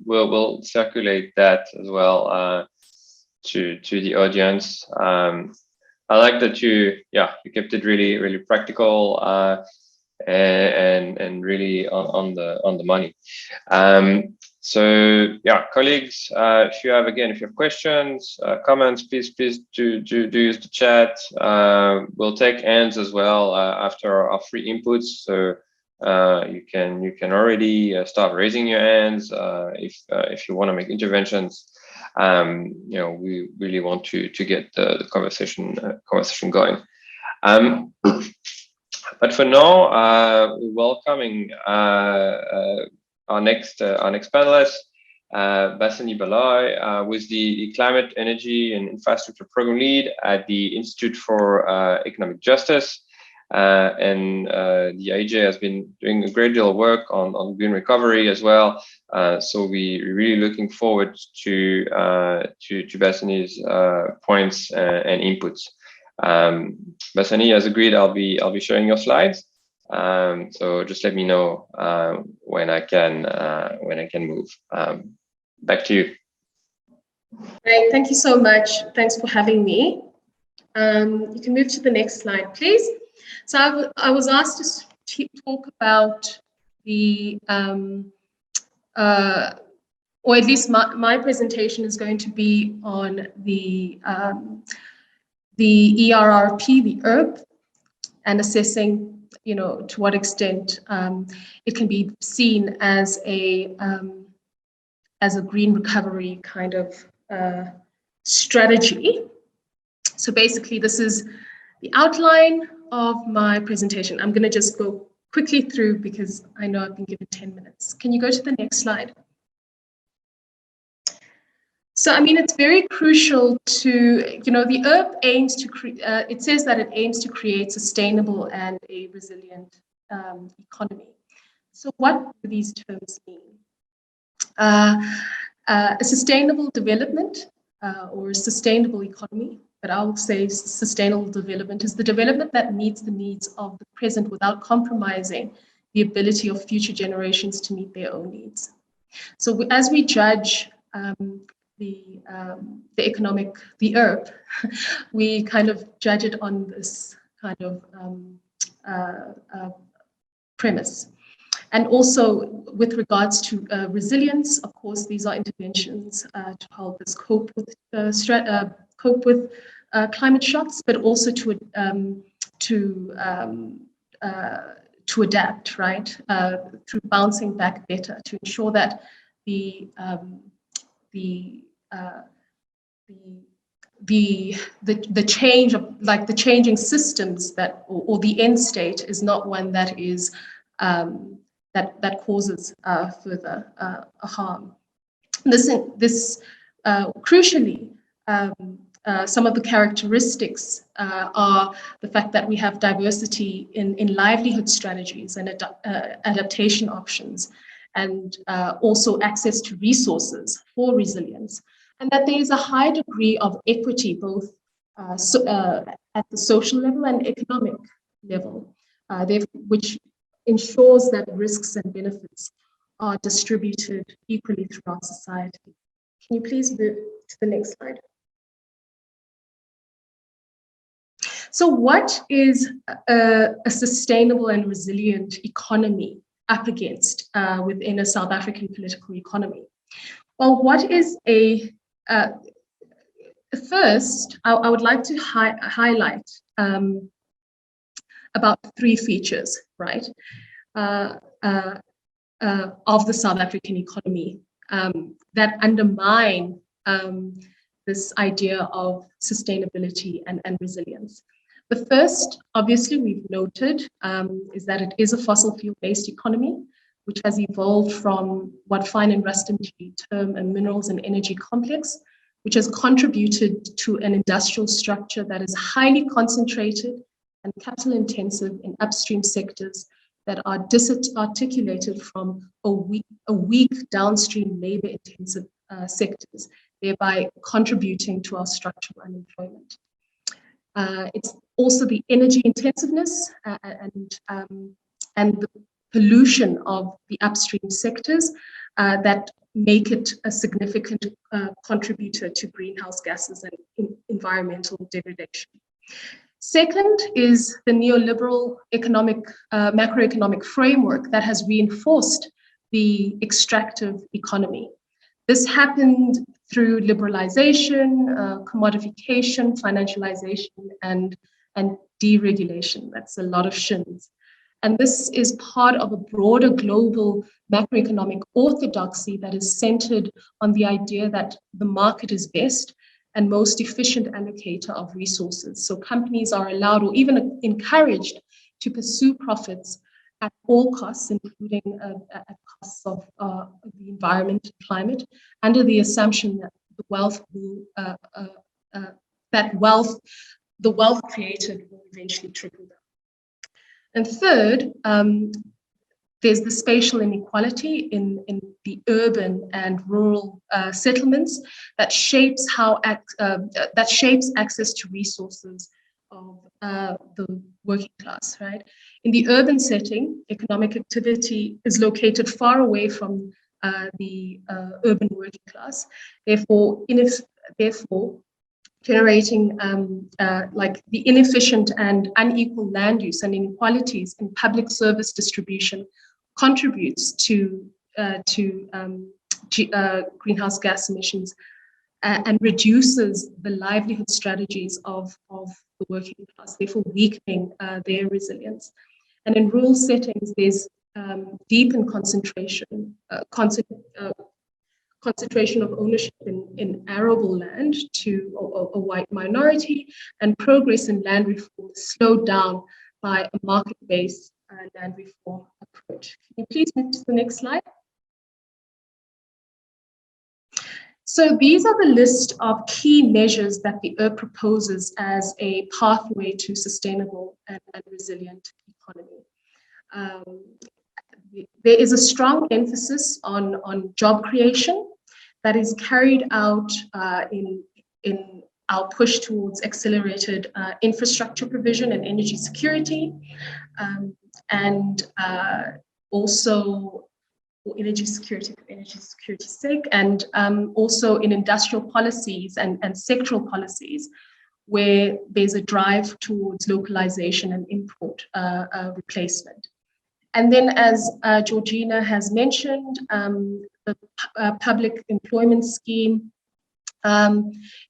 we'll circulate that as well to the audience. I like that you kept it really practical and really on the money. So yeah, colleagues, if you have questions, comments, please do use the chat. We'll take hands as well after our free inputs. So you can already start raising your hands if you want to make interventions. We really want to get the conversation going. But for now, we're welcoming our next panelist, Bassani Balai, who is the Climate, Energy and Infrastructure Program Lead at the Institute for Economic Justice. And the IEJ has been doing a great deal of work on green recovery as well. So we're really looking forward to Bassani's points and inputs. Bassani has agreed I'll be sharing your slides. So just let me know when I can move. Back to you. Great, thank you so much. Thanks for having me. You can move to the next slide, please. So I was asked to talk about the, or at least my presentation is going to be on the ERRP, the ERP, and assessing, to what extent it can be seen as a green recovery kind of strategy. So basically, this is the outline of my presentation. I'm going to just go quickly through because I know I've been given 10 minutes. Can you go to the next slide? So, I mean, it's very crucial to, the ERP aims to it says that it aims to create sustainable and a resilient economy. So what do these terms mean? A sustainable development or a sustainable economy, but I would say sustainable development is the development that meets the needs of the present without compromising the ability of future generations to meet their own needs. So as we judge the ERP, we kind of judge it on this kind of premise. And also with regards to resilience, of course, these are interventions to help us cope with climate shocks, but also to adapt, right, through bouncing back better, to ensure that the change of, like, the changing systems that, or the end state is not one that is that causes further harm. This crucially, some of the characteristics are the fact that we have diversity in livelihood strategies and adaptation options, and also access to resources for resilience, and that there is a high degree of equity both at the social level and economic level, which ensures that risks and benefits are distributed equally throughout society. Can you please move to the next slide? So what is a sustainable and resilient economy up against within a South African political economy? Well, what is first, I would like to highlight about three features, right, of the South African economy that undermine this idea of sustainability and resilience. The first, obviously, we've noted, is that it is a fossil fuel-based economy, which has evolved from what Fine and Rustenburg term a minerals and energy complex, which has contributed to an industrial structure that is highly concentrated and capital intensive in upstream sectors that are disarticulated from a weak downstream labor intensive sectors, thereby contributing to our structural unemployment. It's also the energy intensiveness and the pollution of the upstream sectors that make it a significant contributor to greenhouse gases and environmental degradation. Second is the neoliberal macroeconomic framework that has reinforced the extractive economy. This happened through liberalization, commodification, financialization, and deregulation. That's a lot of shins. And this is part of a broader global macroeconomic orthodoxy that is centered on the idea that the market is best and most efficient allocator of resources. So companies are allowed or even encouraged to pursue profits at all costs, including at costs of the environment and climate, under the assumption that the wealth created will eventually trickle down. And third, there's the spatial inequality in the urban and rural settlements that shapes access to resources of the working class, right? In the urban setting, economic activity is located far away from the urban working class, therefore generating like the inefficient and unequal land use and inequalities in public service distribution contributes to greenhouse gas emissions and reduces the livelihood strategies of the working class, therefore weakening their resilience. And in rural settings, there's deepened concentration of ownership in arable land to a white minority, and progress in land reform is slowed down by a market-based land reform approach. Can you please move to the next slide? So these are the list of key measures that the ERP proposes as a pathway to sustainable and resilient economy. There is a strong emphasis on job creation that is carried out in our push towards accelerated infrastructure provision and energy security, and also for energy security's sake, and also in industrial policies and sectoral policies, where there's a drive towards localization and import replacement. And then, as Georgina has mentioned, the public employment scheme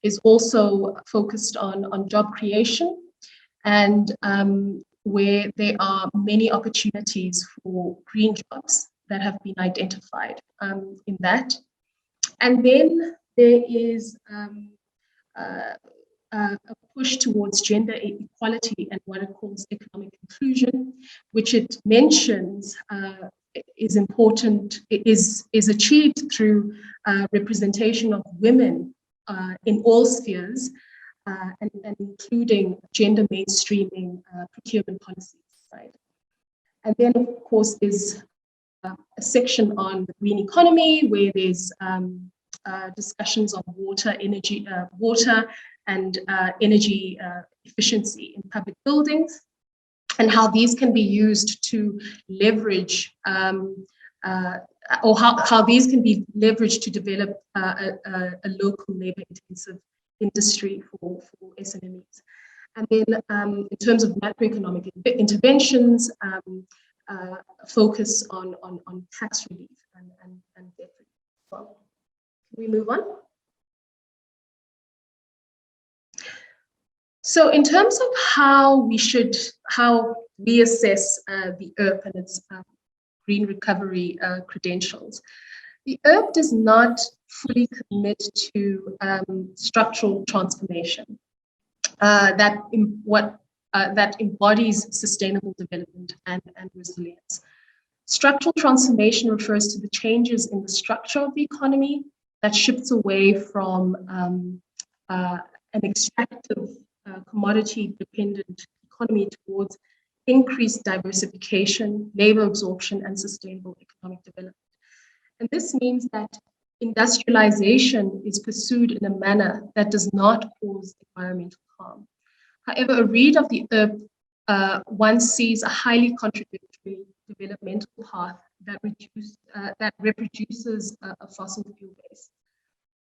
is also focused on job creation, and where there are many opportunities for green jobs that have been identified in that. And then there is a push towards gender equality and what it calls economic inclusion, which it mentions is important, is achieved through representation of women in all spheres, and including gender mainstreaming procurement policies, right? And then, of course, there's a section on the green economy, where there's discussions on water and energy efficiency in public buildings, and how these can be used to leverage, or how these can be leveraged to develop a local labor-intensive industry for SMMEs. And then in terms of macroeconomic interventions, focus on tax relief and debt relief as well. Can we move on? So in terms of how we assess the ERP and its green recovery credentials, the ERP does not fully commit to structural transformation that embodies sustainable development and resilience. Structural transformation refers to the changes in the structure of the economy that shifts away from an extractive, commodity-dependent economy towards increased diversification, labor absorption, and sustainable economic development. And this means that industrialization is pursued in a manner that does not cause environmental harm. However, a read of the ERP, one sees a highly contradictory developmental path that reproduces a fossil fuel base.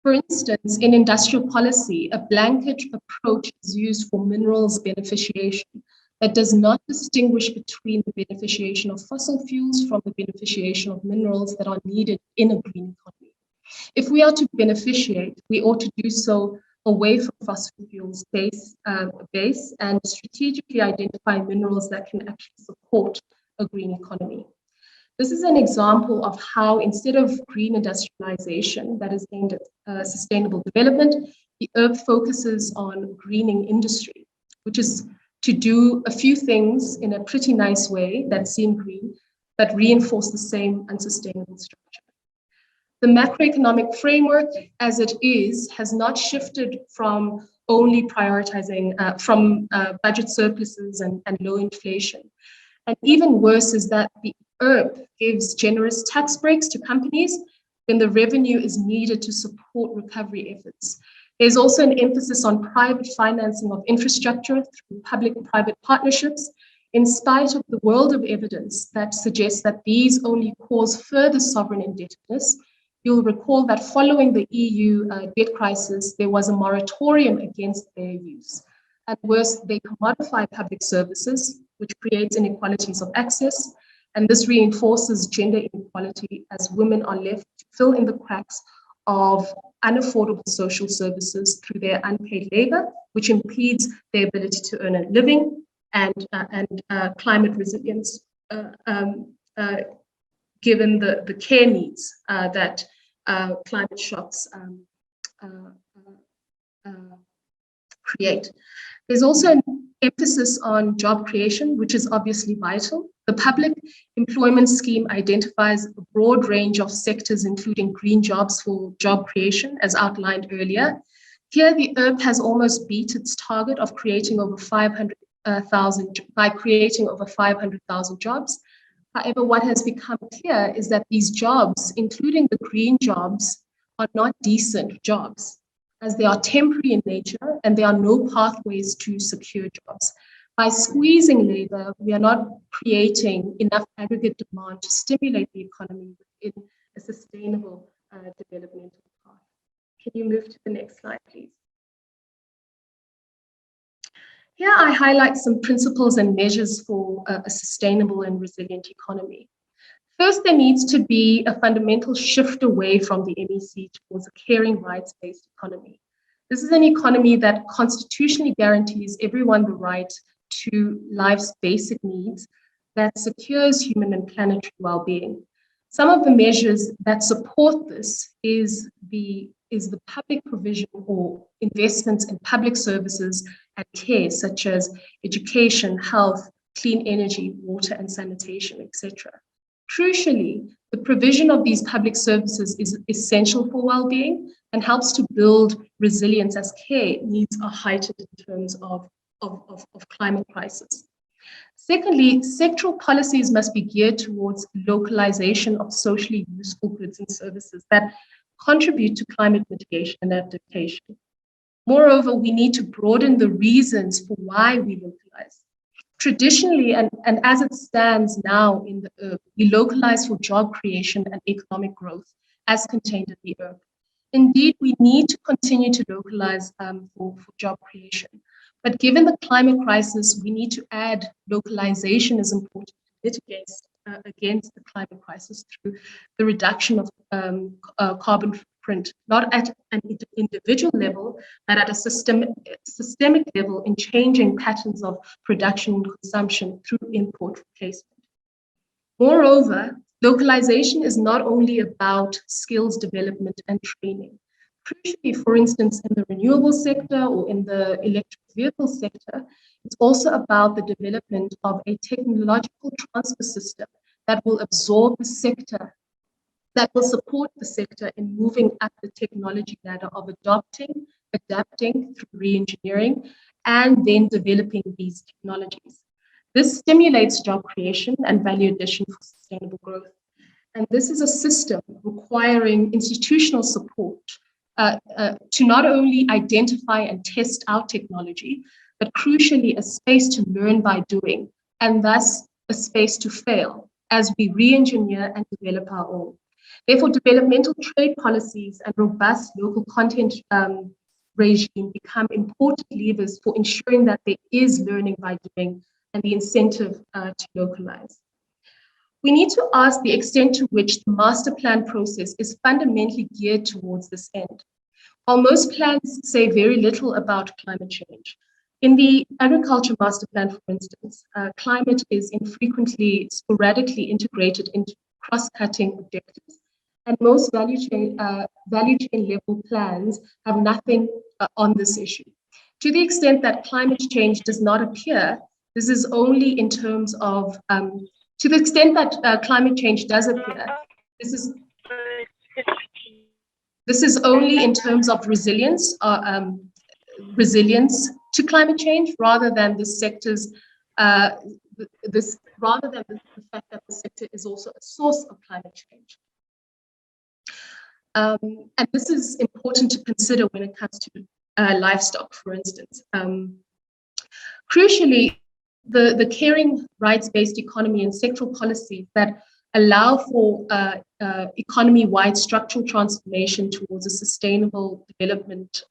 For instance, in industrial policy, a blanket approach is used for minerals beneficiation that does not distinguish between the beneficiation of fossil fuels from the beneficiation of minerals that are needed in a green economy. If we are to beneficiate, we ought to do so away from fossil fuels base and strategically identify minerals that can actually support a green economy. This is an example of how, instead of green industrialization that is aimed at sustainable development, the ERP focuses on greening industry, which is to do a few things in a pretty nice way that seem green, but reinforce the same unsustainable structure. The macroeconomic framework as it is has not shifted from only prioritizing from budget surpluses and low inflation. And even worse is that the ERP gives generous tax breaks to companies when the revenue is needed to support recovery efforts. There's also an emphasis on private financing of infrastructure through public-private partnerships, in spite of the world of evidence that suggests that these only cause further sovereign indebtedness. You'll recall that following the EU debt crisis, there was a moratorium against their use. At worst, they commodify public services, which creates inequalities of access, and this reinforces gender inequality as women are left to fill in the cracks of unaffordable social services through their unpaid labor, which impedes their ability to earn a living and climate resilience, given the care needs that climate shocks create. There's also an emphasis on job creation, which is obviously vital. The public employment scheme identifies a broad range of sectors, including green jobs for job creation, as outlined earlier. Here, the ERP has almost beat its target of creating over 500,000 by creating over 500,000 jobs. However, what has become clear is that these jobs, including the green jobs, are not decent jobs, as they are temporary in nature and there are no pathways to secure jobs. By squeezing labor, we are not creating enough aggregate demand to stimulate the economy within a sustainable developmental path. Can you move to the next slide, please? Here I highlight some principles and measures for a sustainable and resilient economy. First, there needs to be a fundamental shift away from the MEC towards a caring, rights-based economy. This is an economy that constitutionally guarantees everyone the right to life's basic needs, that secures human and planetary well-being. Some of the measures that support this is the public provision or investments in public services and care, such as education, health, clean energy, water and sanitation, etc. Crucially, the provision of these public services is essential for well-being and helps to build resilience as care needs are heightened in terms of climate crisis. Secondly, sectoral policies must be geared towards localization of socially useful goods and services that contribute to climate mitigation and adaptation. Moreover, we need to broaden the reasons for why we localize. Traditionally, and as it stands now in the ERP, we localize for job creation and economic growth as contained in the ERP. Indeed, we need to continue to localize for job creation. But given the climate crisis, we need to add localization is important to mitigate against the climate crisis through the reduction of carbon footprint, not at an individual level, but at a systemic level in changing patterns of production and consumption through import replacement. Moreover, localization is not only about skills development and training. Crucially, for instance, in the renewable sector or in the electric vehicle sector, it's also about the development of a technological transfer system that will absorb the sector, that will support the sector in moving up the technology ladder of adopting, adapting through re-engineering, and then developing these technologies. This stimulates job creation and value addition for sustainable growth. And this is a system requiring institutional support to not only identify and test out technology, but crucially a space to learn by doing, and thus a space to fail as we re-engineer and develop our own. Therefore, developmental trade policies and robust local content regime become important levers for ensuring that there is learning by doing and the incentive to localize. We need to ask the extent to which the master plan process is fundamentally geared towards this end. While most plans say very little about climate change, in the agriculture master plan, for instance, climate is infrequently sporadically integrated into cross-cutting objectives, and most value chain level plans have nothing on this issue. To the extent that climate change does not appear, this is only in terms of, to the extent that climate change does appear, this is only in terms of resilience, resilience to climate change, rather than the sector's, rather than the fact that the sector is also a source of climate change. And this is important to consider when it comes to livestock, for instance. Crucially, the caring rights-based economy and sectoral policies that allow for economy-wide structural transformation towards a sustainable development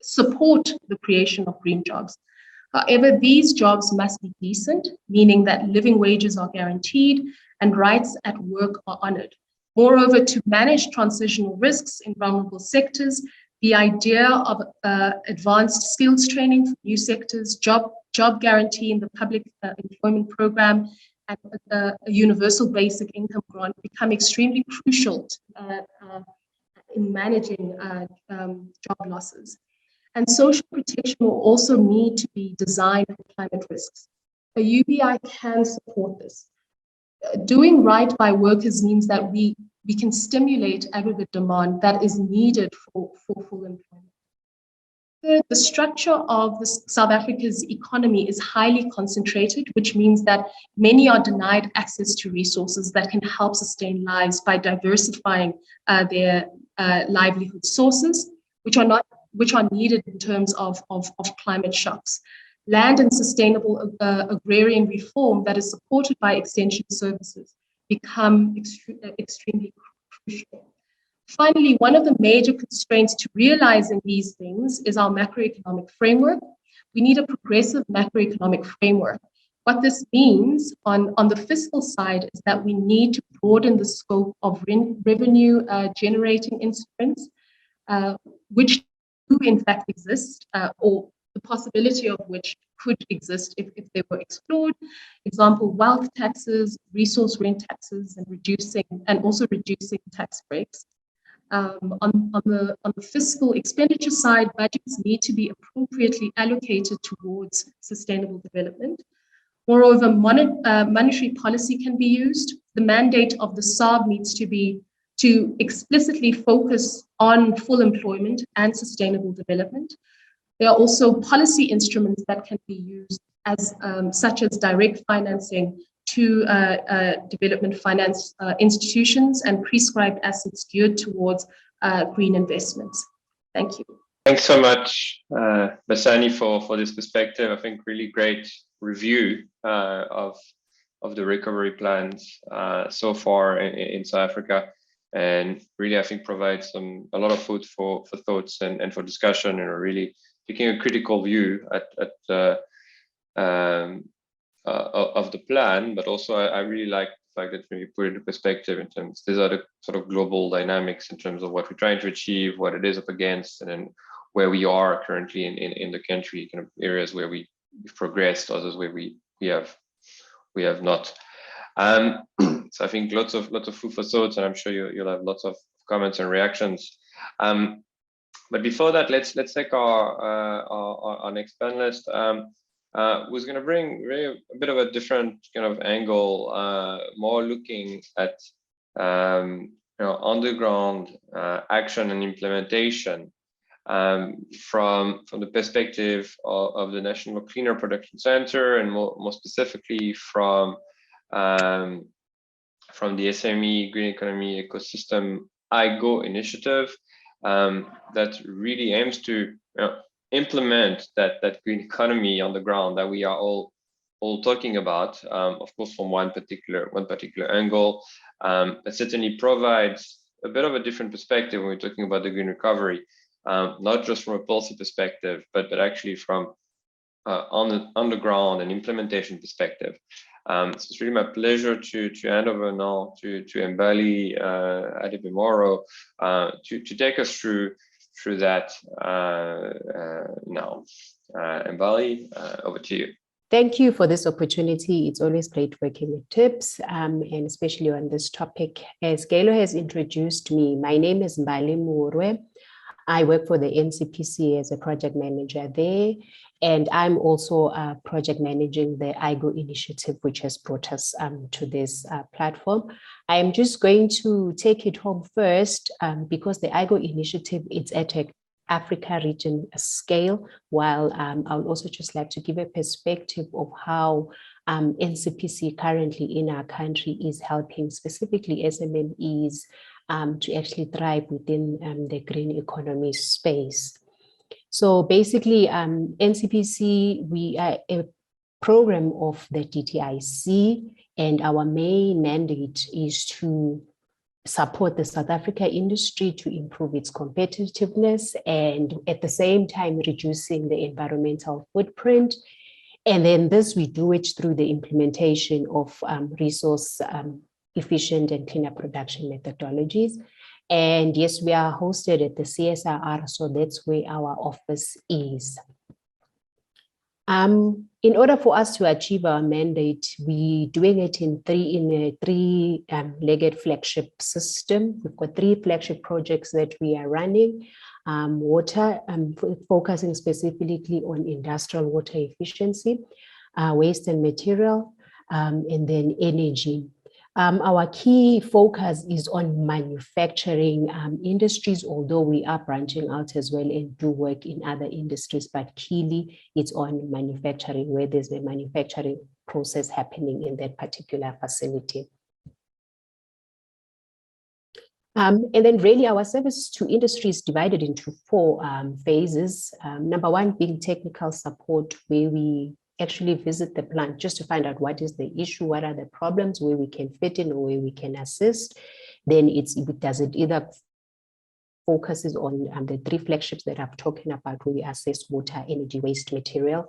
support the creation of green jobs. However, these jobs must be decent, meaning that living wages are guaranteed and rights at work are honored. Moreover, to manage transitional risks in vulnerable sectors, the idea of advanced skills training for new sectors, job guarantee in the public employment program, and a universal basic income grant become extremely crucial in managing job losses. And social protection will also need to be designed for climate risks. A UBI can support this. Doing right by workers means that we can stimulate aggregate demand that is needed for full employment. The structure of South Africa's economy is highly concentrated, which means that many are denied access to resources that can help sustain lives by diversifying their livelihood sources, which are needed in terms of climate shocks. Land and sustainable agrarian reform that is supported by extension services become extremely crucial. Finally, one of the major constraints to realizing these things is our macroeconomic framework. We need a progressive macroeconomic framework. What this means on the fiscal side is that we need to broaden the scope of revenue generating instruments, which do in fact exist, or the possibility of which could exist if they were explored. Example, wealth taxes, resource rent taxes, and also reducing tax breaks. On the fiscal expenditure side, budgets need to be appropriately allocated towards sustainable development. Moreover, monetary policy can be used. The mandate of the SARB needs to be to explicitly focus on full employment and sustainable development. There are also policy instruments that can be used as such as direct financing to development finance institutions and prescribed assets geared towards green investments. Thank you. Thanks so much, Basani, for this perspective. I think really great review of the recovery plans so far in South Africa, and really I think provides a lot of food for thoughts and for discussion, and really taking a critical view of the plan, but also I really like the fact that when you put it into perspective in terms, these are the sort of global dynamics in terms of what we're trying to achieve, what it is up against, and then where we are currently in the country, kind of areas where we've progressed, others where we have not. So I think lots of food for thoughts, and I'm sure you'll have lots of comments and reactions. But before that, let's take our next panelist, who's going to bring really a bit of a different kind of angle, more looking at on the ground action and implementation from the perspective of the National Cleaner Production Center, and more specifically from the SME Green Economy Ecosystem IGO initiative that really aims to implement that green economy on the ground that we are all all talking about, of course, from one particular angle, it certainly provides a bit of a different perspective when we're talking about the green recovery, not just from a policy perspective, but actually from on the ground and implementation perspective. So it's really my pleasure to hand over now to Mbali Adebimoro to take us through that now. Mbali, over to you. Thank you for this opportunity. It's always great working with TIPS, and especially on this topic. As Gelo has introduced me, my name is Mbali Murwe. I work for the NCPC as a project manager there, and I'm also project managing the IGO initiative, which has brought us to this platform. I am just going to take it home first because the IGO initiative, it's at a Africa region scale, while I would also just like to give a perspective of how NCPC currently in our country is helping specifically SMMEs to actually thrive within the green economy space. So basically, NCPC, we are a program of the DTIC, and our main mandate is to support the South Africa industry to improve its competitiveness and at the same time reducing the environmental footprint. And then this, we do it through the implementation of resource efficient and cleaner production methodologies. And yes, we are hosted at the CSIR, so that's where our office is. In order for us to achieve our mandate, we're doing it in a three-legged flagship system. We've got 3 flagship projects that we are running. Water, focusing specifically on industrial water efficiency, waste and material, and then energy. Our key focus is on manufacturing industries, although we are branching out as well and do work in other industries, but keyly it's on manufacturing, where there's a manufacturing process happening in that particular facility. And then really our service to industry is divided into 4 phases. Number 1 being technical support, where we actually visit the plant just to find out what is the issue, what are the problems, where we can fit in or where we can assist. Then it either focuses on the 3 flagships that I'm talking about, where we assess water, energy, waste, material,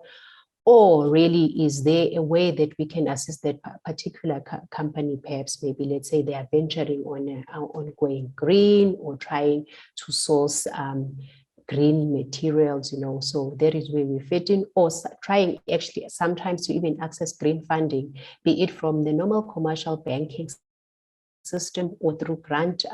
or really is there a way that we can assist that particular company, perhaps maybe let's say they are venturing on going green or trying to source green materials, so that is where we fit in, or trying actually sometimes to even access green funding, be it from the normal commercial banking system or through grant,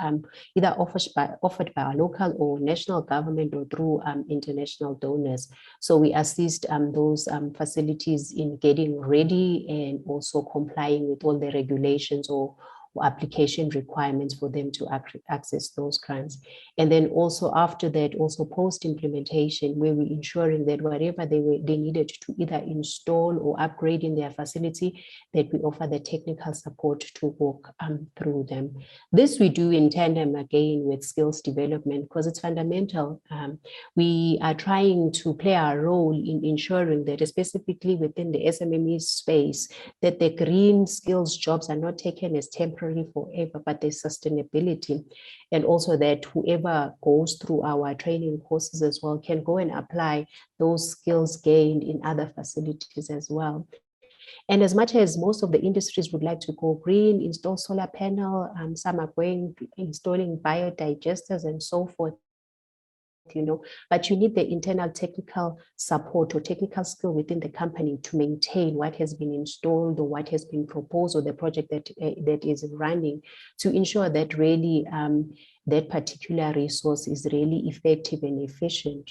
either offered by our local or national government or through international donors. So we assist those facilities in getting ready and also complying with all the regulations or application requirements for them to access those grants. And then also after that, also post-implementation, where we're ensuring that whatever they needed to either install or upgrade in their facility, that we offer the technical support to walk through them. This we do in tandem again with skills development, because it's fundamental. We are trying to play our role in ensuring that specifically within the SMME space, that the green skills jobs are not taken as temporary forever, but there's sustainability, and also that whoever goes through our training courses as well can go and apply those skills gained in other facilities as well. And as much as most of the industries would like to go green, install solar panel, some are installing biodigesters and so forth, but you need the internal technical support or technical skill within the company to maintain what has been installed or what has been proposed, or the project that is running, to ensure that really that particular resource is really effective and efficient.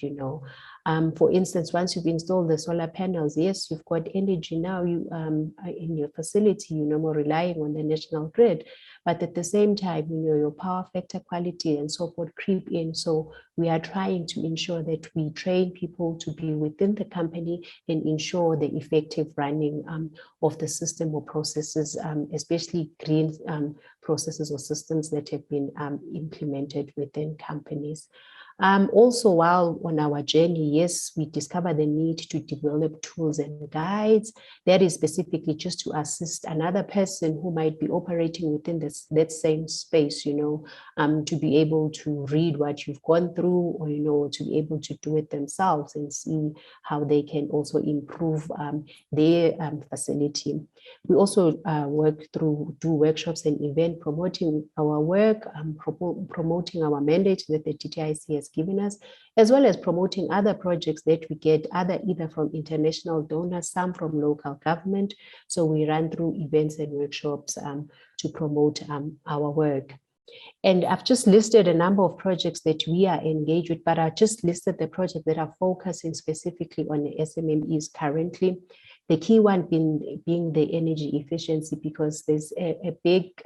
For instance, once you've installed the solar panels, yes, you've got energy now in your facility, you're no more relying on the national grid, but at the same time, your power factor quality and so forth creep in. So we are trying to ensure that we train people to be within the company and ensure the effective running of the system or processes, especially green processes or systems that have been implemented within companies. Also, while on our journey, yes, we discovered the need to develop tools and guides that is specifically just to assist another person who might be operating within that same space, to be able to read what you've gone through, or, to be able to do it themselves and see how they can also improve their facility. We also do workshops and event promoting our work, promoting our mandate that the TTIC has given us, as well as promoting other projects that we get either from international donors, some from local government. So we run through events and workshops to promote our work. And I've just listed a number of projects that we are engaged with, but I just listed the projects that are focusing specifically on the SMMEs currently. The key one being the energy efficiency, because there's a big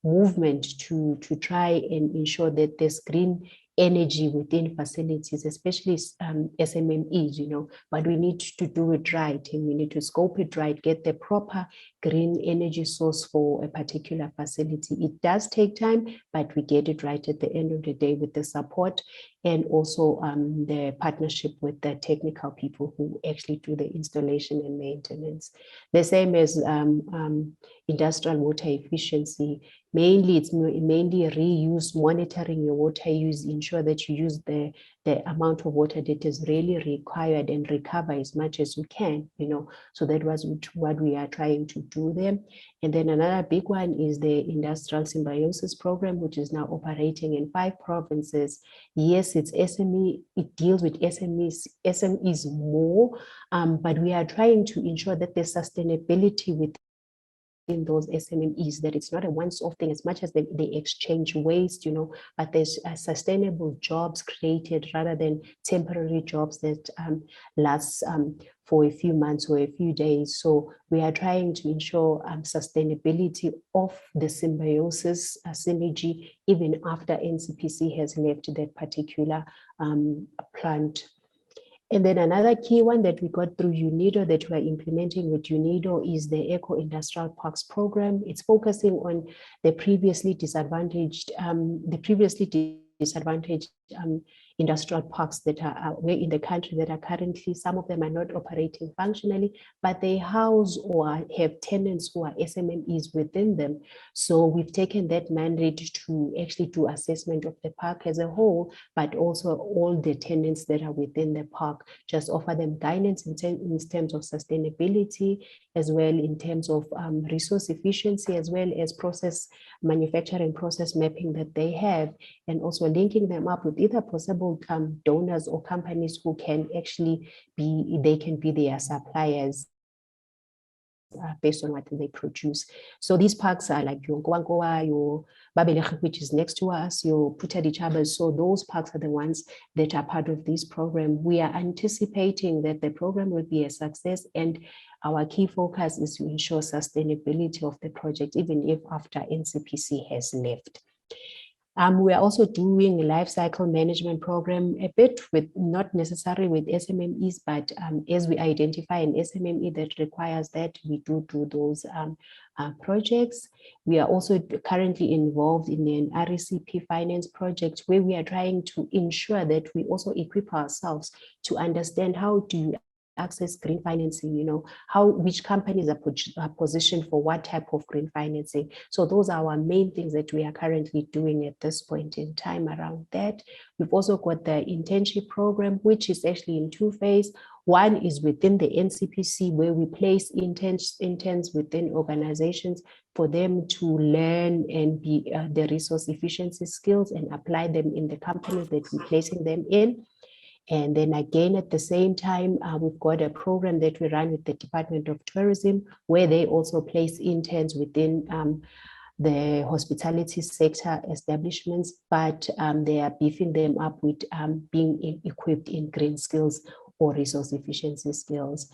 movement to try and ensure that there's green energy within facilities, especially SMMEs, but we need to do it right, and we need to scope it right, get the proper green energy source for a particular facility. It does take time, but we get it right at the end of the day with the support and also the partnership with the technical people who actually do the installation and maintenance. The same as industrial water efficiency. Mainly, it's mainly reuse, monitoring your water use, ensure that you use the amount of water that is really required and recover as much as you can, so that was what we are trying to do there. And then another big one is the industrial symbiosis program, which is now operating in 5 provinces. Yes, it's SME, it deals with SMEs more, but we are trying to ensure that the sustainability within those SMMEs, that it's not a once-off thing as much as they exchange waste, but there's sustainable jobs created rather than temporary jobs that last for a few months or a few days. So we are trying to ensure sustainability of the symbiosis synergy even after NCPC has left that particular plant. And then another key one that we got through UNIDO that we're implementing with UNIDO is the Eco Industrial Parks program. It's focusing on the previously disadvantaged industrial parks that are in the country that are currently, some of them are not operating functionally, but they house or have tenants who are SMMEs within them. So we've taken that mandate to actually do assessment of the park as a whole, but also all the tenants that are within the park, just offer them guidance in terms of sustainability, as well in terms of resource efficiency, as well as manufacturing process mapping that they have, and also linking them up with either possible donors or companies who can actually be their suppliers based on what they produce. So these parks are like your Goangoa, your Babelech, which is next to us, your Putadichaba. So those parks are the ones that are part of this program. We are anticipating that the program will be a success, and our key focus is to ensure sustainability of the project, even if after NCPC has left. We are also doing a life cycle management program, a bit with, not necessarily with SMMEs, but as we identify an SMME that requires that, we do those projects. We are also currently involved in an RECP finance project where we are trying to ensure that we also equip ourselves to understand how do you access green financing, which companies are positioned for what type of green financing. So those are our main things that we are currently doing at this point in time around that. We've also got the internship program, which is actually in 2 phases. One is within the NCPC, where we place interns within organizations for them to learn and be the resource efficiency skills and apply them in the companies that we're placing them in. And then again, at the same time, we've got a program that we run with the Department of Tourism, where they also place interns within the hospitality sector establishments, but they are beefing them up with being equipped in green skills or resource efficiency skills.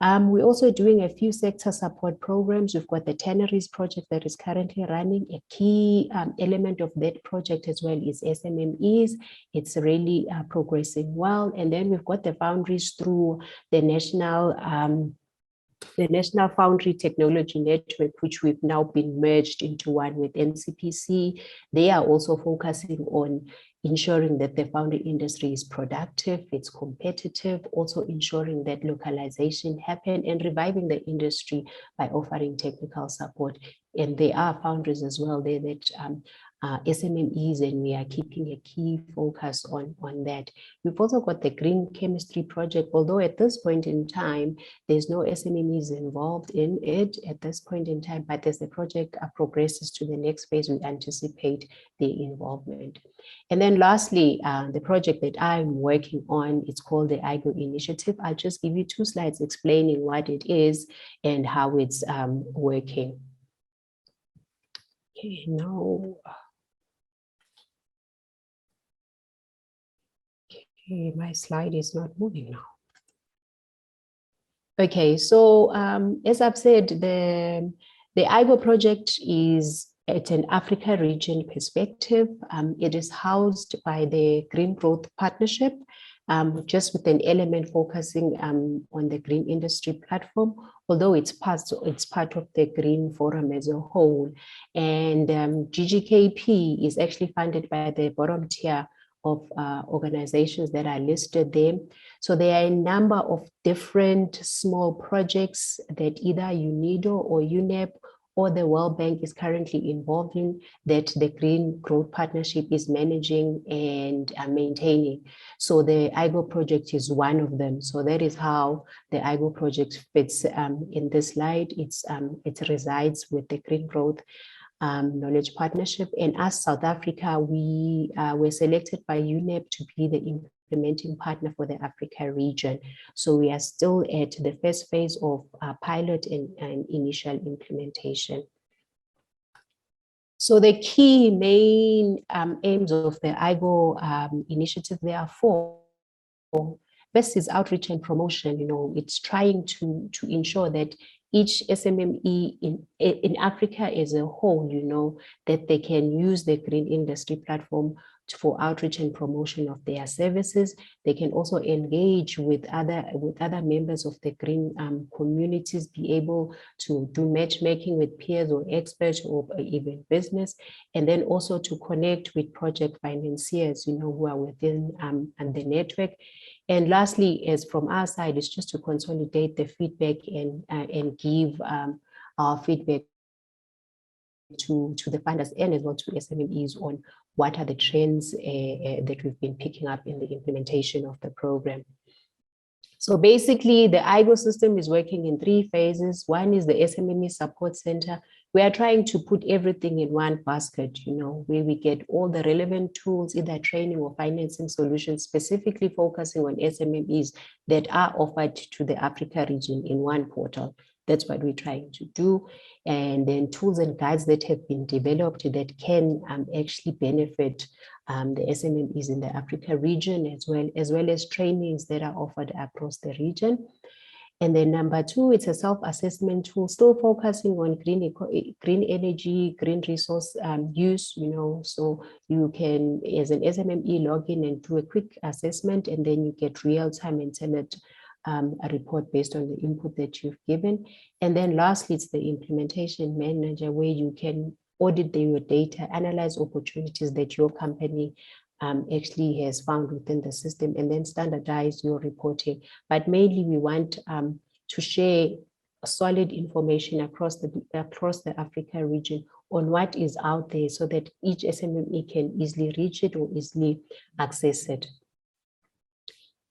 We're also doing a few sector support programs. We've got the Tanneries project that is currently running. A key element of that project as well is SMMEs. It's really progressing well. And then we've got the boundaries through the National the National Foundry Technology Network, which we've now been merged into one with NCPC. They are also focusing on ensuring that the foundry industry is productive, it's competitive, also ensuring that localization happen and reviving the industry by offering technical support. And there are foundries as well there that SMMEs, and we are keeping a key focus on that. We've also got the Green Chemistry Project, although at this point in time, there's no SMMEs involved in it at this point in time, but as the project progresses to the next phase, we anticipate the involvement. And then lastly, the project that I'm working on, it's called the IGO Initiative. I'll just give you 2 slides explaining what it is and how it's working. Okay, now. Okay, my slide is not moving now. Okay, so as I've said, the IGO project is at an Africa region perspective. It is housed by the Green Growth Partnership, just with an element focusing on the green industry platform, although it's part of the Green Forum as a whole. And GGKP is actually funded by the bottom tier of organizations that are listed there. So there are a number of different small projects that either UNIDO or UNEP or the World Bank is currently involved in, that the Green Growth Partnership is managing and maintaining. So the IGO project is one of them. So that is how the IGO project fits in this slide. It resides with the Green Growth Knowledge Partnership. And as South Africa, we were selected by UNEP to be the implementing partner for the Africa region. So we are still at the first phase of pilot and initial implementation. So the key main aims of the IGO initiative, there are 4. First is outreach and promotion. It's trying to ensure that each SMME in Africa as a whole, that they can use the green industry platform for outreach and promotion of their services. They can also engage with other members of the green communities, be able to do matchmaking with peers or experts or even business, and then also to connect with project financiers, who are within the network. And lastly, as from our side, is just to consolidate the feedback and give our feedback to the funders and as well to SMMEs on what are the trends that we've been picking up in the implementation of the program. So basically, the IGO system is working in 3 phases. One is the SMME Support Center. We are trying to put everything in one basket, where we get all the relevant tools, either training or financing solutions, specifically focusing on SMMEs that are offered to the Africa region in one portal. That's what we're trying to do. And then tools and guides that have been developed that can actually benefit the SMMEs in the Africa region, as well as trainings that are offered across the region. And then number 2, it's a self-assessment tool, still focusing on green energy, green resource use, so you can, as an SMME, log in and do a quick assessment, and then you get real-time and tailored a report based on the input that you've given. And then lastly, it's the implementation manager, where you can audit your data, analyze opportunities that your company actually has found within the system, and then standardize your reporting. But mainly we want to share solid information across the Africa region on what is out there, so that each SMME can easily reach it or easily access it.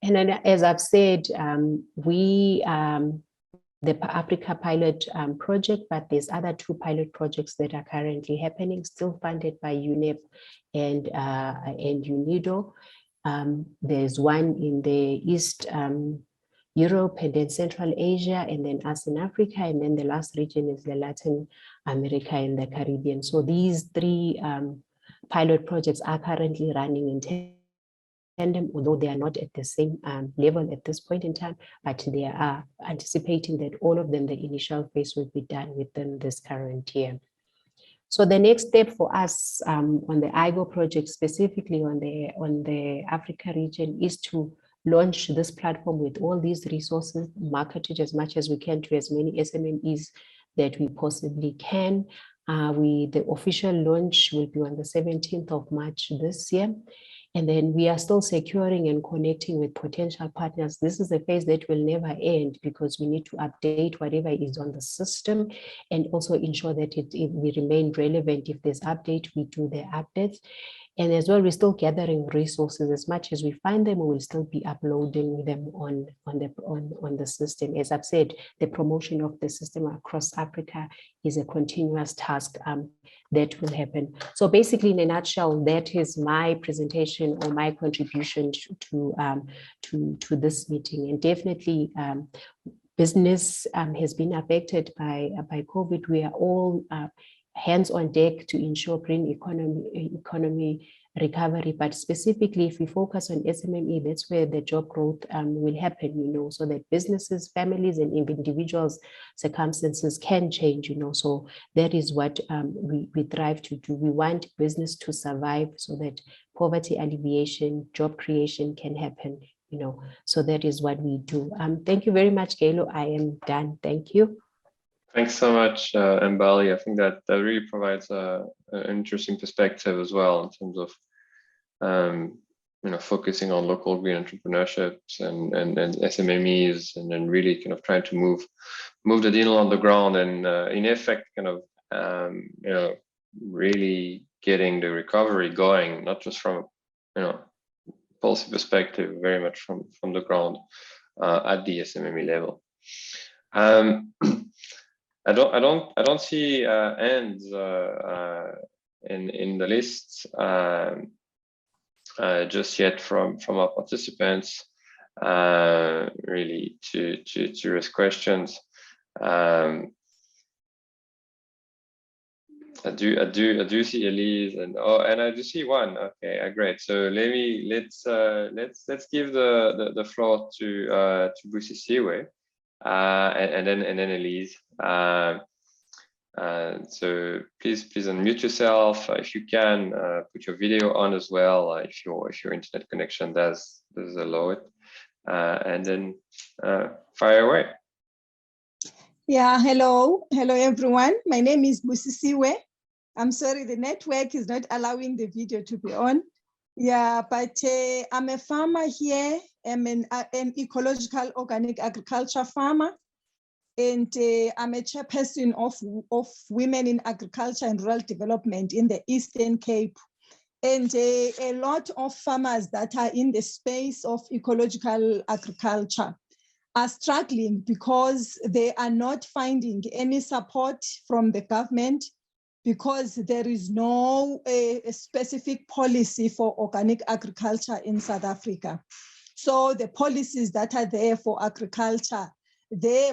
And then, as I've said, the Africa pilot project, but there's other 2 pilot projects that are currently happening, still funded by UNEP and UNIDO. There's one in the East Europe and then Central Asia, and then us in Africa, and then the last region is the Latin America and the Caribbean. So these 3 pilot projects are currently running in tandem, although they are not at the same level at this point in time, but they are anticipating that all of them, the initial phase, will be done within this current year. So the next step for us on the IGO project, specifically on the Africa region, is to launch this platform with all these resources, market it as much as we can to as many SMMEs that we possibly can. The official launch will be on the 17th of March this year. And then we are still securing and connecting with potential partners. This is a phase that will never end because we need to update whatever is on the system and also ensure that we remain relevant. If there's update, we do the updates. And as well, we're still gathering resources. As much as we find them, we will still be uploading them on the system. As I've said, the promotion of the system across Africa is a continuous task that will happen. So basically, in a nutshell, that is my presentation or my contribution to this meeting. And definitely, business has been affected by COVID. We are all hands on deck to ensure green economy recovery, but specifically if we focus on SMME, that's where the job growth will happen, so that businesses, families, and individuals' circumstances can change, so that is what we thrive to do. We want business to survive so that poverty alleviation, job creation can happen, so that is what we do. Thank you very much, Kelo. I am done. Thank you. Thanks so much, Mbali. I think that really provides an interesting perspective as well in terms of focusing on local green entrepreneurships and SMMEs, and then really kind of trying to move the needle on the ground and in effect kind of really getting the recovery going, not just from policy perspective, very much from the ground at the SMME level. I don't see hands in the list just yet from our participants really to raise questions. I do see Elise and I do see one. Okay, great. So let's give the floor to Busisiwe. And then Elise. So please unmute yourself if you can. Put your video on as well if your internet connection does allow it. And then fire away. Yeah, hello everyone. My name is Busisiwe. I'm sorry, the network is not allowing the video to be on. Yeah, but I'm a farmer here. I'm an ecological organic agriculture farmer, and I'm a chairperson of Women in Agriculture and Rural Development in the Eastern Cape. And a lot of farmers that are in the space of ecological agriculture are struggling because they are not finding any support from the government, because there is no specific policy for organic agriculture in South Africa. So the policies that are there for agriculture,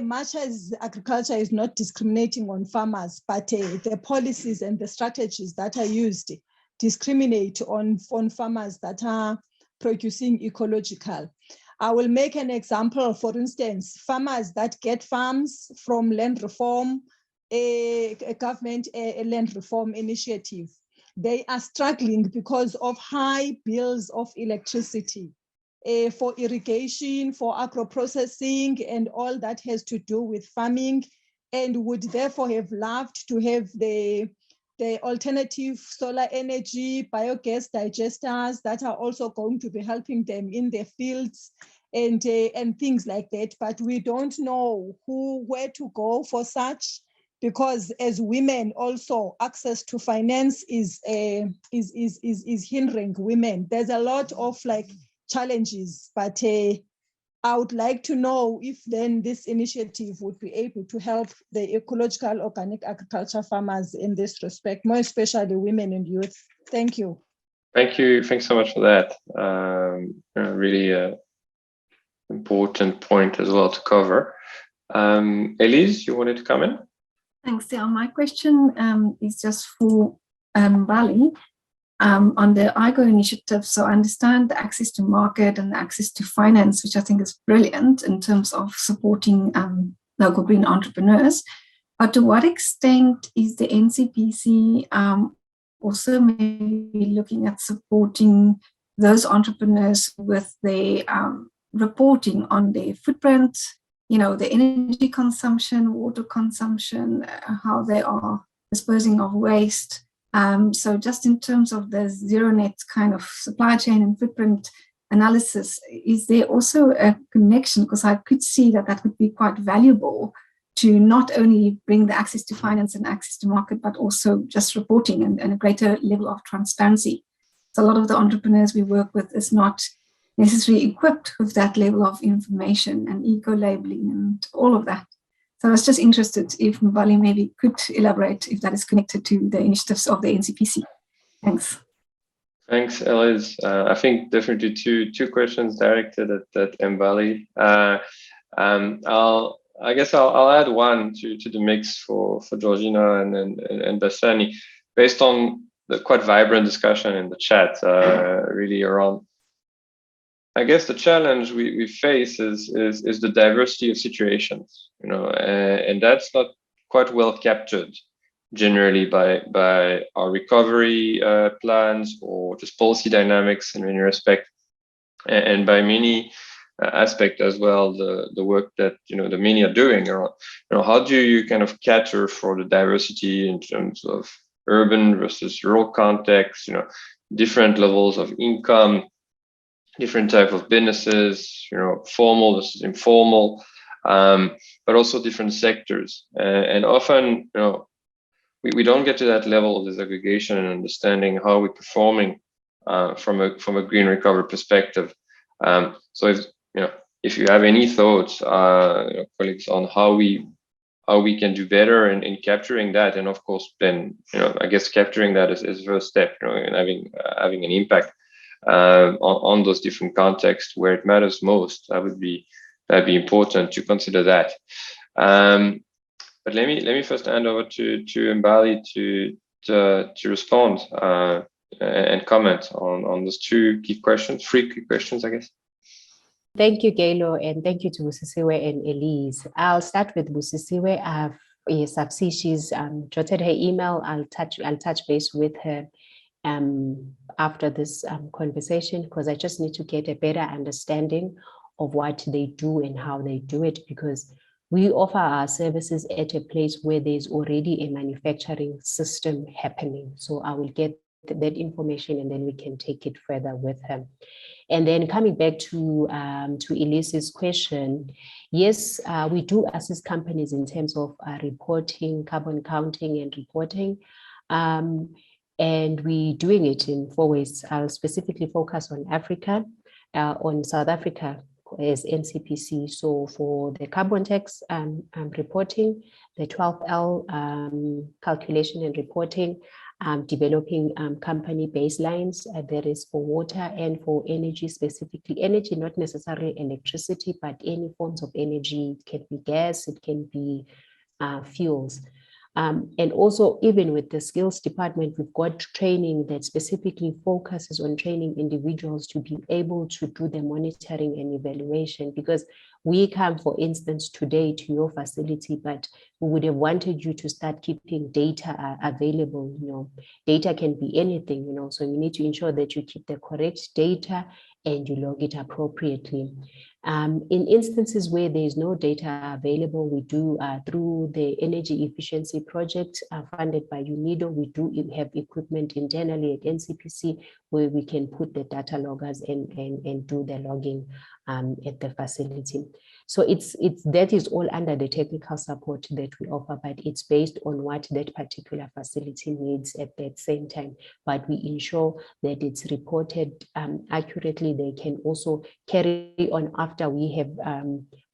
much as agriculture is not discriminating on farmers, but the policies and the strategies that are used discriminate on farmers that are producing ecological. I will make an example. For instance, farmers that get farms from land reform, a government land reform initiative, they are struggling because of high bills of electricity for irrigation, for agro-processing, and all that has to do with farming, and would therefore have loved to have the alternative solar energy, biogas digesters that are also going to be helping them in their fields and things like that. But we don't know where to go for such, because as women also access to finance is hindering women. There's a lot of challenges, but I would like to know if then this initiative would be able to help the ecological organic agriculture farmers in this respect, more especially women and youth. Thank you. Thank you. Thanks so much for that. Really important point as well to cover. Elise, you wanted to come in? Thanks, Dale. My question is just for Bali on the IGO initiative. So I understand the access to market and the access to finance, which I think is brilliant in terms of supporting local green entrepreneurs. But to what extent is the NCPC also maybe looking at supporting those entrepreneurs with their reporting on their footprint, you know, the energy consumption, water consumption, how they are disposing of waste. So just in terms of the zero net kind of supply chain and footprint analysis, is there also a connection? Because I could see that that would be quite valuable to not only bring the access to finance and access to market, but also just reporting and a greater level of transparency. So a lot of the entrepreneurs we work with is not necessarily equipped with that level of information and eco-labeling and all of that. So I was just interested if Mbali maybe could elaborate if that is connected to the initiatives of the NCPC. Thanks. Thanks, Eliz. I think definitely two questions directed at Mbali. I guess I'll add one to the mix for Georgina and Bassani, based on the quite vibrant discussion in the chat, really around. I guess the challenge we face is the diversity of situations, you know, and that's not quite well captured generally by our recovery plans or just policy dynamics in many respects, and by many aspects as well, the work that, you know, the many are doing around, you know, how do you kind of cater for the diversity in terms of urban versus rural context, you know, different levels of income, different type of businesses, you know, formal versus informal, but also different sectors. And often, you know, we don't get to that level of disaggregation and understanding how we're performing from a green recovery perspective. So if you have any thoughts, you know, colleagues, on how we can do better in capturing that, and of course, then, you know, I guess capturing that is the first step, you know, in having an impact on those different contexts where it matters most. That'd be important to consider that. But let me first hand over to Mbali to respond and comment on those three key questions, I guess. Thank you, Gelo, and thank you to Busisiwe and Elise. I'll start with Busisiwe. She's jotted her email. I'll touch base with her after this conversation, because I just need to get a better understanding of what they do and how they do it, because we offer our services at a place where there's already a manufacturing system happening. So I will get that information and then we can take it further with her. And then coming back to Elise's question, yes, we do assist companies in terms of reporting, carbon counting and reporting. And we're doing it in 4 ways. I'll specifically focus on Africa, on South Africa as NCPC. So for the carbon tax reporting, the 12L calculation and reporting, developing company baselines. There is for water and for energy, specifically energy, not necessarily electricity, but any forms of energy. It can be gas, it can be fuels. And also, even with the skills department, we've got training that specifically focuses on training individuals to be able to do the monitoring and evaluation, because we come, for instance, today to your facility, but we would have wanted you to start keeping data available. You know, data can be anything, you know, so you need to ensure that you keep the correct data and you log it appropriately. In instances where there is no data available, we do through the energy efficiency project funded by UNIDO, we do have equipment internally at NCPC where we can put the data loggers and do the logging at the facility. So that is all under the technical support that we offer, but it's based on what that particular facility needs at that same time. But we ensure that it's reported accurately. They can also carry on after we have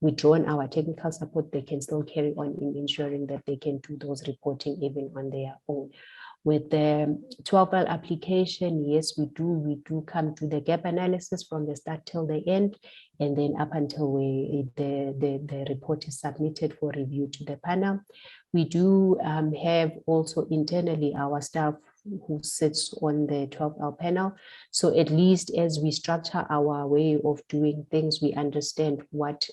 withdrawn our technical support. They can still carry on in ensuring that they can do those reporting even on their own. With the 12L application, yes, we do come to the gap analysis from the start till the end, and then up until the report is submitted for review to the panel. We do have also internally our staff who sits on the 12L panel. So at least as we structure our way of doing things, we understand what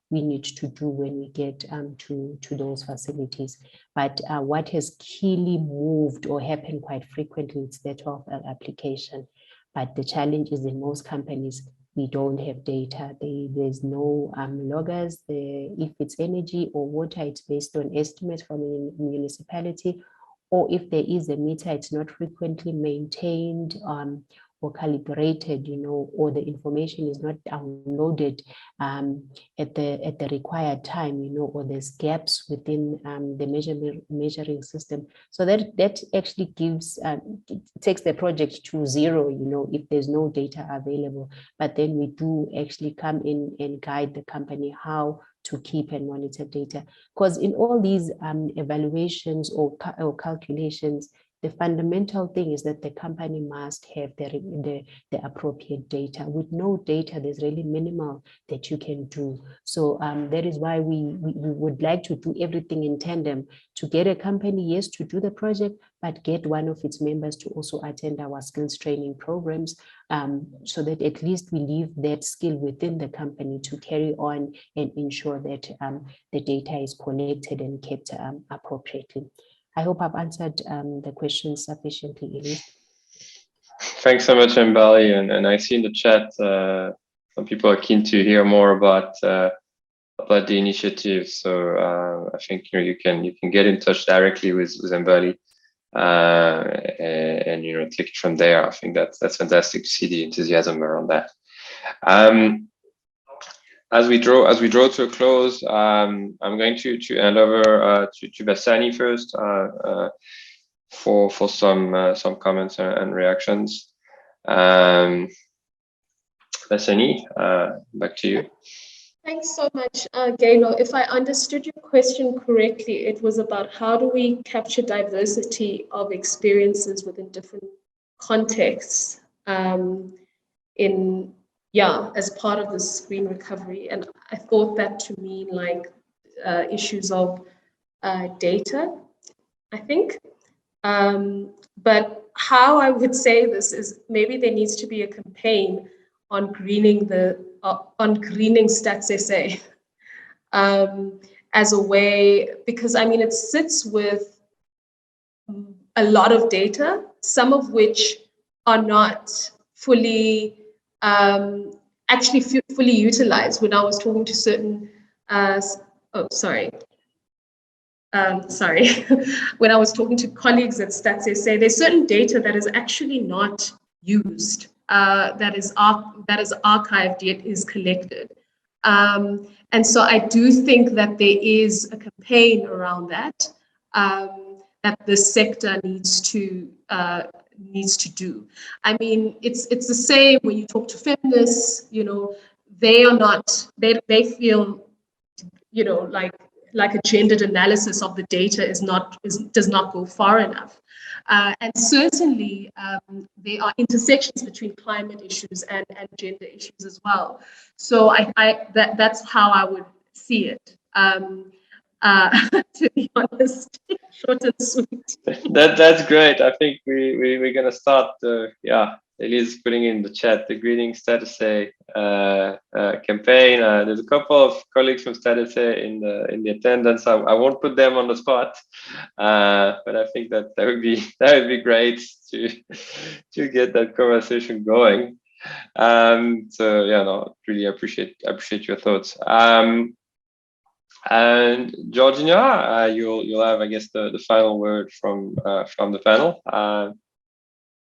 we need to do when we get to those facilities. But what has keenly moved or happened quite frequently is the 12L application. But the challenge is in most companies, we don't have data. There's no loggers. If it's energy or water, it's based on estimates from a municipality, or if there is a meter, it's not frequently maintained or calibrated, or the information is not downloaded at the required time, or there's gaps within the measuring system. So that actually gives, takes the project to zero, if there's no data available. But then we do actually come in and guide the company how to keep and monitor data. Because in all these evaluations or calculations, the fundamental thing is that the company must have the appropriate data. With no data, there's really minimal that you can do. So that is why we would like to do everything in tandem, to get a company, yes, to do the project, but get one of its members to also attend our skills training programs, so that at least we leave that skill within the company to carry on and ensure that the data is collected and kept appropriately. I hope I've answered the questions sufficiently, Elise. Thanks so much, Mbali. And I see in the chat some people are keen to hear more about the initiative. So I think you can get in touch directly with Mbali and take it from there. I think that's fantastic to see the enthusiasm around that. As we draw to a close, I'm going to hand over to Bassani first for some comments and reactions. Bassani, back to you. Thanks so much, Galo. If I understood your question correctly, it was about how do we capture diversity of experiences within different contexts as part of this green recovery. And I thought that to mean like issues of data, I think. But how I would say this is maybe there needs to be a campaign on greening Stats SA as a way, because I mean, it sits with a lot of data, some of which are not fully fully utilized. When I was talking to certain, when I was talking to colleagues at Stats SA, there's certain data that is actually not used, that is archived yet is collected. And so I do think that there is a campaign around that, that the sector needs to do. I mean, it's the same when you talk to feminists, they are not, they feel, like a gendered analysis of the data does not go far enough. And certainly there are intersections between climate issues and gender issues as well. So that's how I would see it. To be honest, short and sweet. That's great. I think we're gonna start Elise putting in the chat the Greening Stats SA campaign. There's a couple of colleagues from Stats SA in the attendance. I won't put them on the spot, but I think that would be great to get that conversation going. Really appreciate your thoughts. And Georgina, you'll have, I guess, the final word from the panel.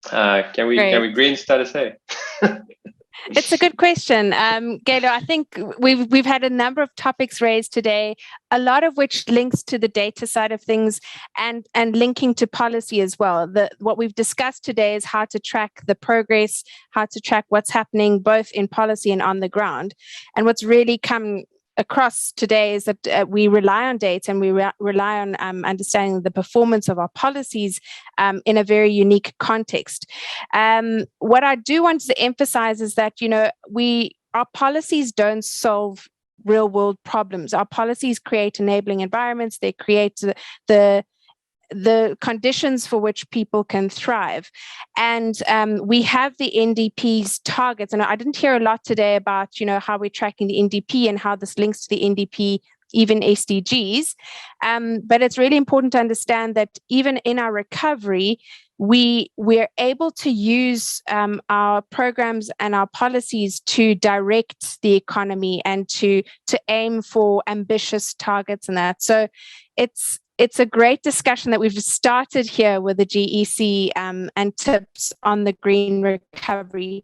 Can we green Stats SA? It's a good question, Galo. I think we've had a number of topics raised today, a lot of which links to the data side of things and linking to policy as well. What we've discussed today is how to track the progress, how to track what's happening both in policy and on the ground. And what's really come across today is that we rely on data and we rely on understanding the performance of our policies in a very unique context. What I do want to emphasize is that, our policies don't solve real world problems. Our policies create enabling environments. They create the conditions for which people can thrive. And we have the NDP's targets. And I didn't hear a lot today about, how we're tracking the NDP and how this links to the NDP, even SDGs. But it's really important to understand that even in our recovery, we're able to use our programs and our policies to direct the economy and to aim for ambitious targets and that. So it's a great discussion that we've started here with the GEC and tips on the green recovery.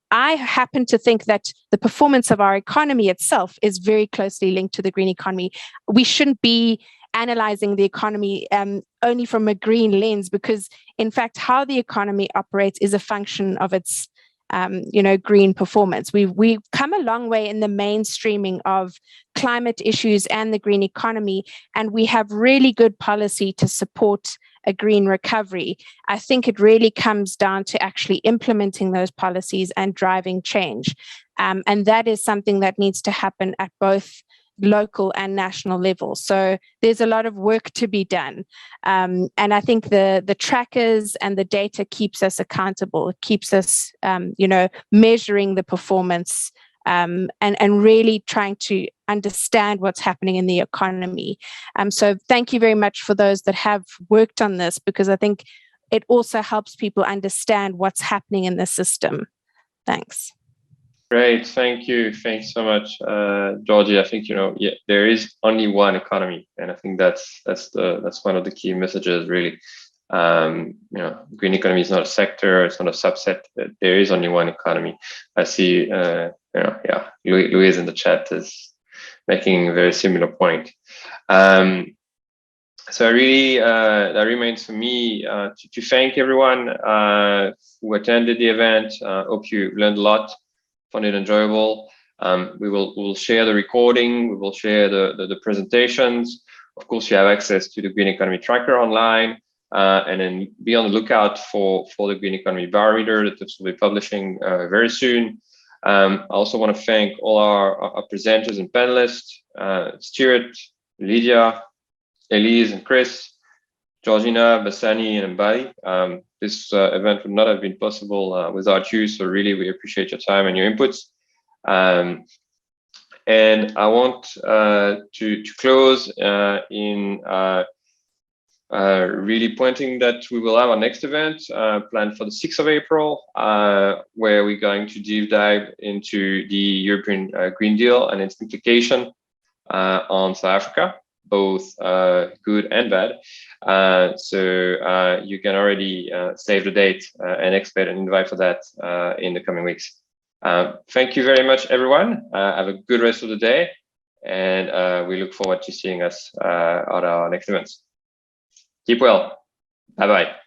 I happen to think that the performance of our economy itself is very closely linked to the green economy. We shouldn't be analyzing the economy only from a green lens, because in fact, how the economy operates is a function of its green performance. We've come a long way in the mainstreaming of climate issues and the green economy, and we have really good policy to support a green recovery. I think it really comes down to actually implementing those policies and driving change. And that is something that needs to happen at both local and national levels. So there's a lot of work to be done. And I think the trackers and the data keeps us accountable. It keeps us, measuring the performance and really trying to understand what's happening in the economy. So thank you very much for those that have worked on this, because I think it also helps people understand what's happening in the system. Thanks. Great, thank you. Thanks so much, Georgie. I think there is only one economy, and I think that's one of the key messages, really. Green economy is not a sector; it's not a subset. There is only one economy. I see, Louise in the chat is making a very similar point. So really, that remains for me to thank everyone who attended the event. Hope you learned a lot. Found it enjoyable. We'll share the recording. We will share the presentations. Of course, you have access to the Green Economy Tracker online, and then be on the lookout for the Green Economy Barometer that will be publishing very soon. I also want to thank all our presenters and panelists, Stuart, Lydia, Elise, and Chris, Georgina, Bassani, and Mbali. This event would not have been possible without you, so really we appreciate your time and your inputs. And I want to close in really pointing that we will have our next event planned for the 6th of April, where we're going to deep dive into the European Green Deal and its implication on South Africa, both good and bad. So you can already save the date and expect an invite for that in the coming weeks. Thank you very much, everyone. Have a good rest of the day, and we look forward to seeing us at our next events. Keep well. Bye-bye.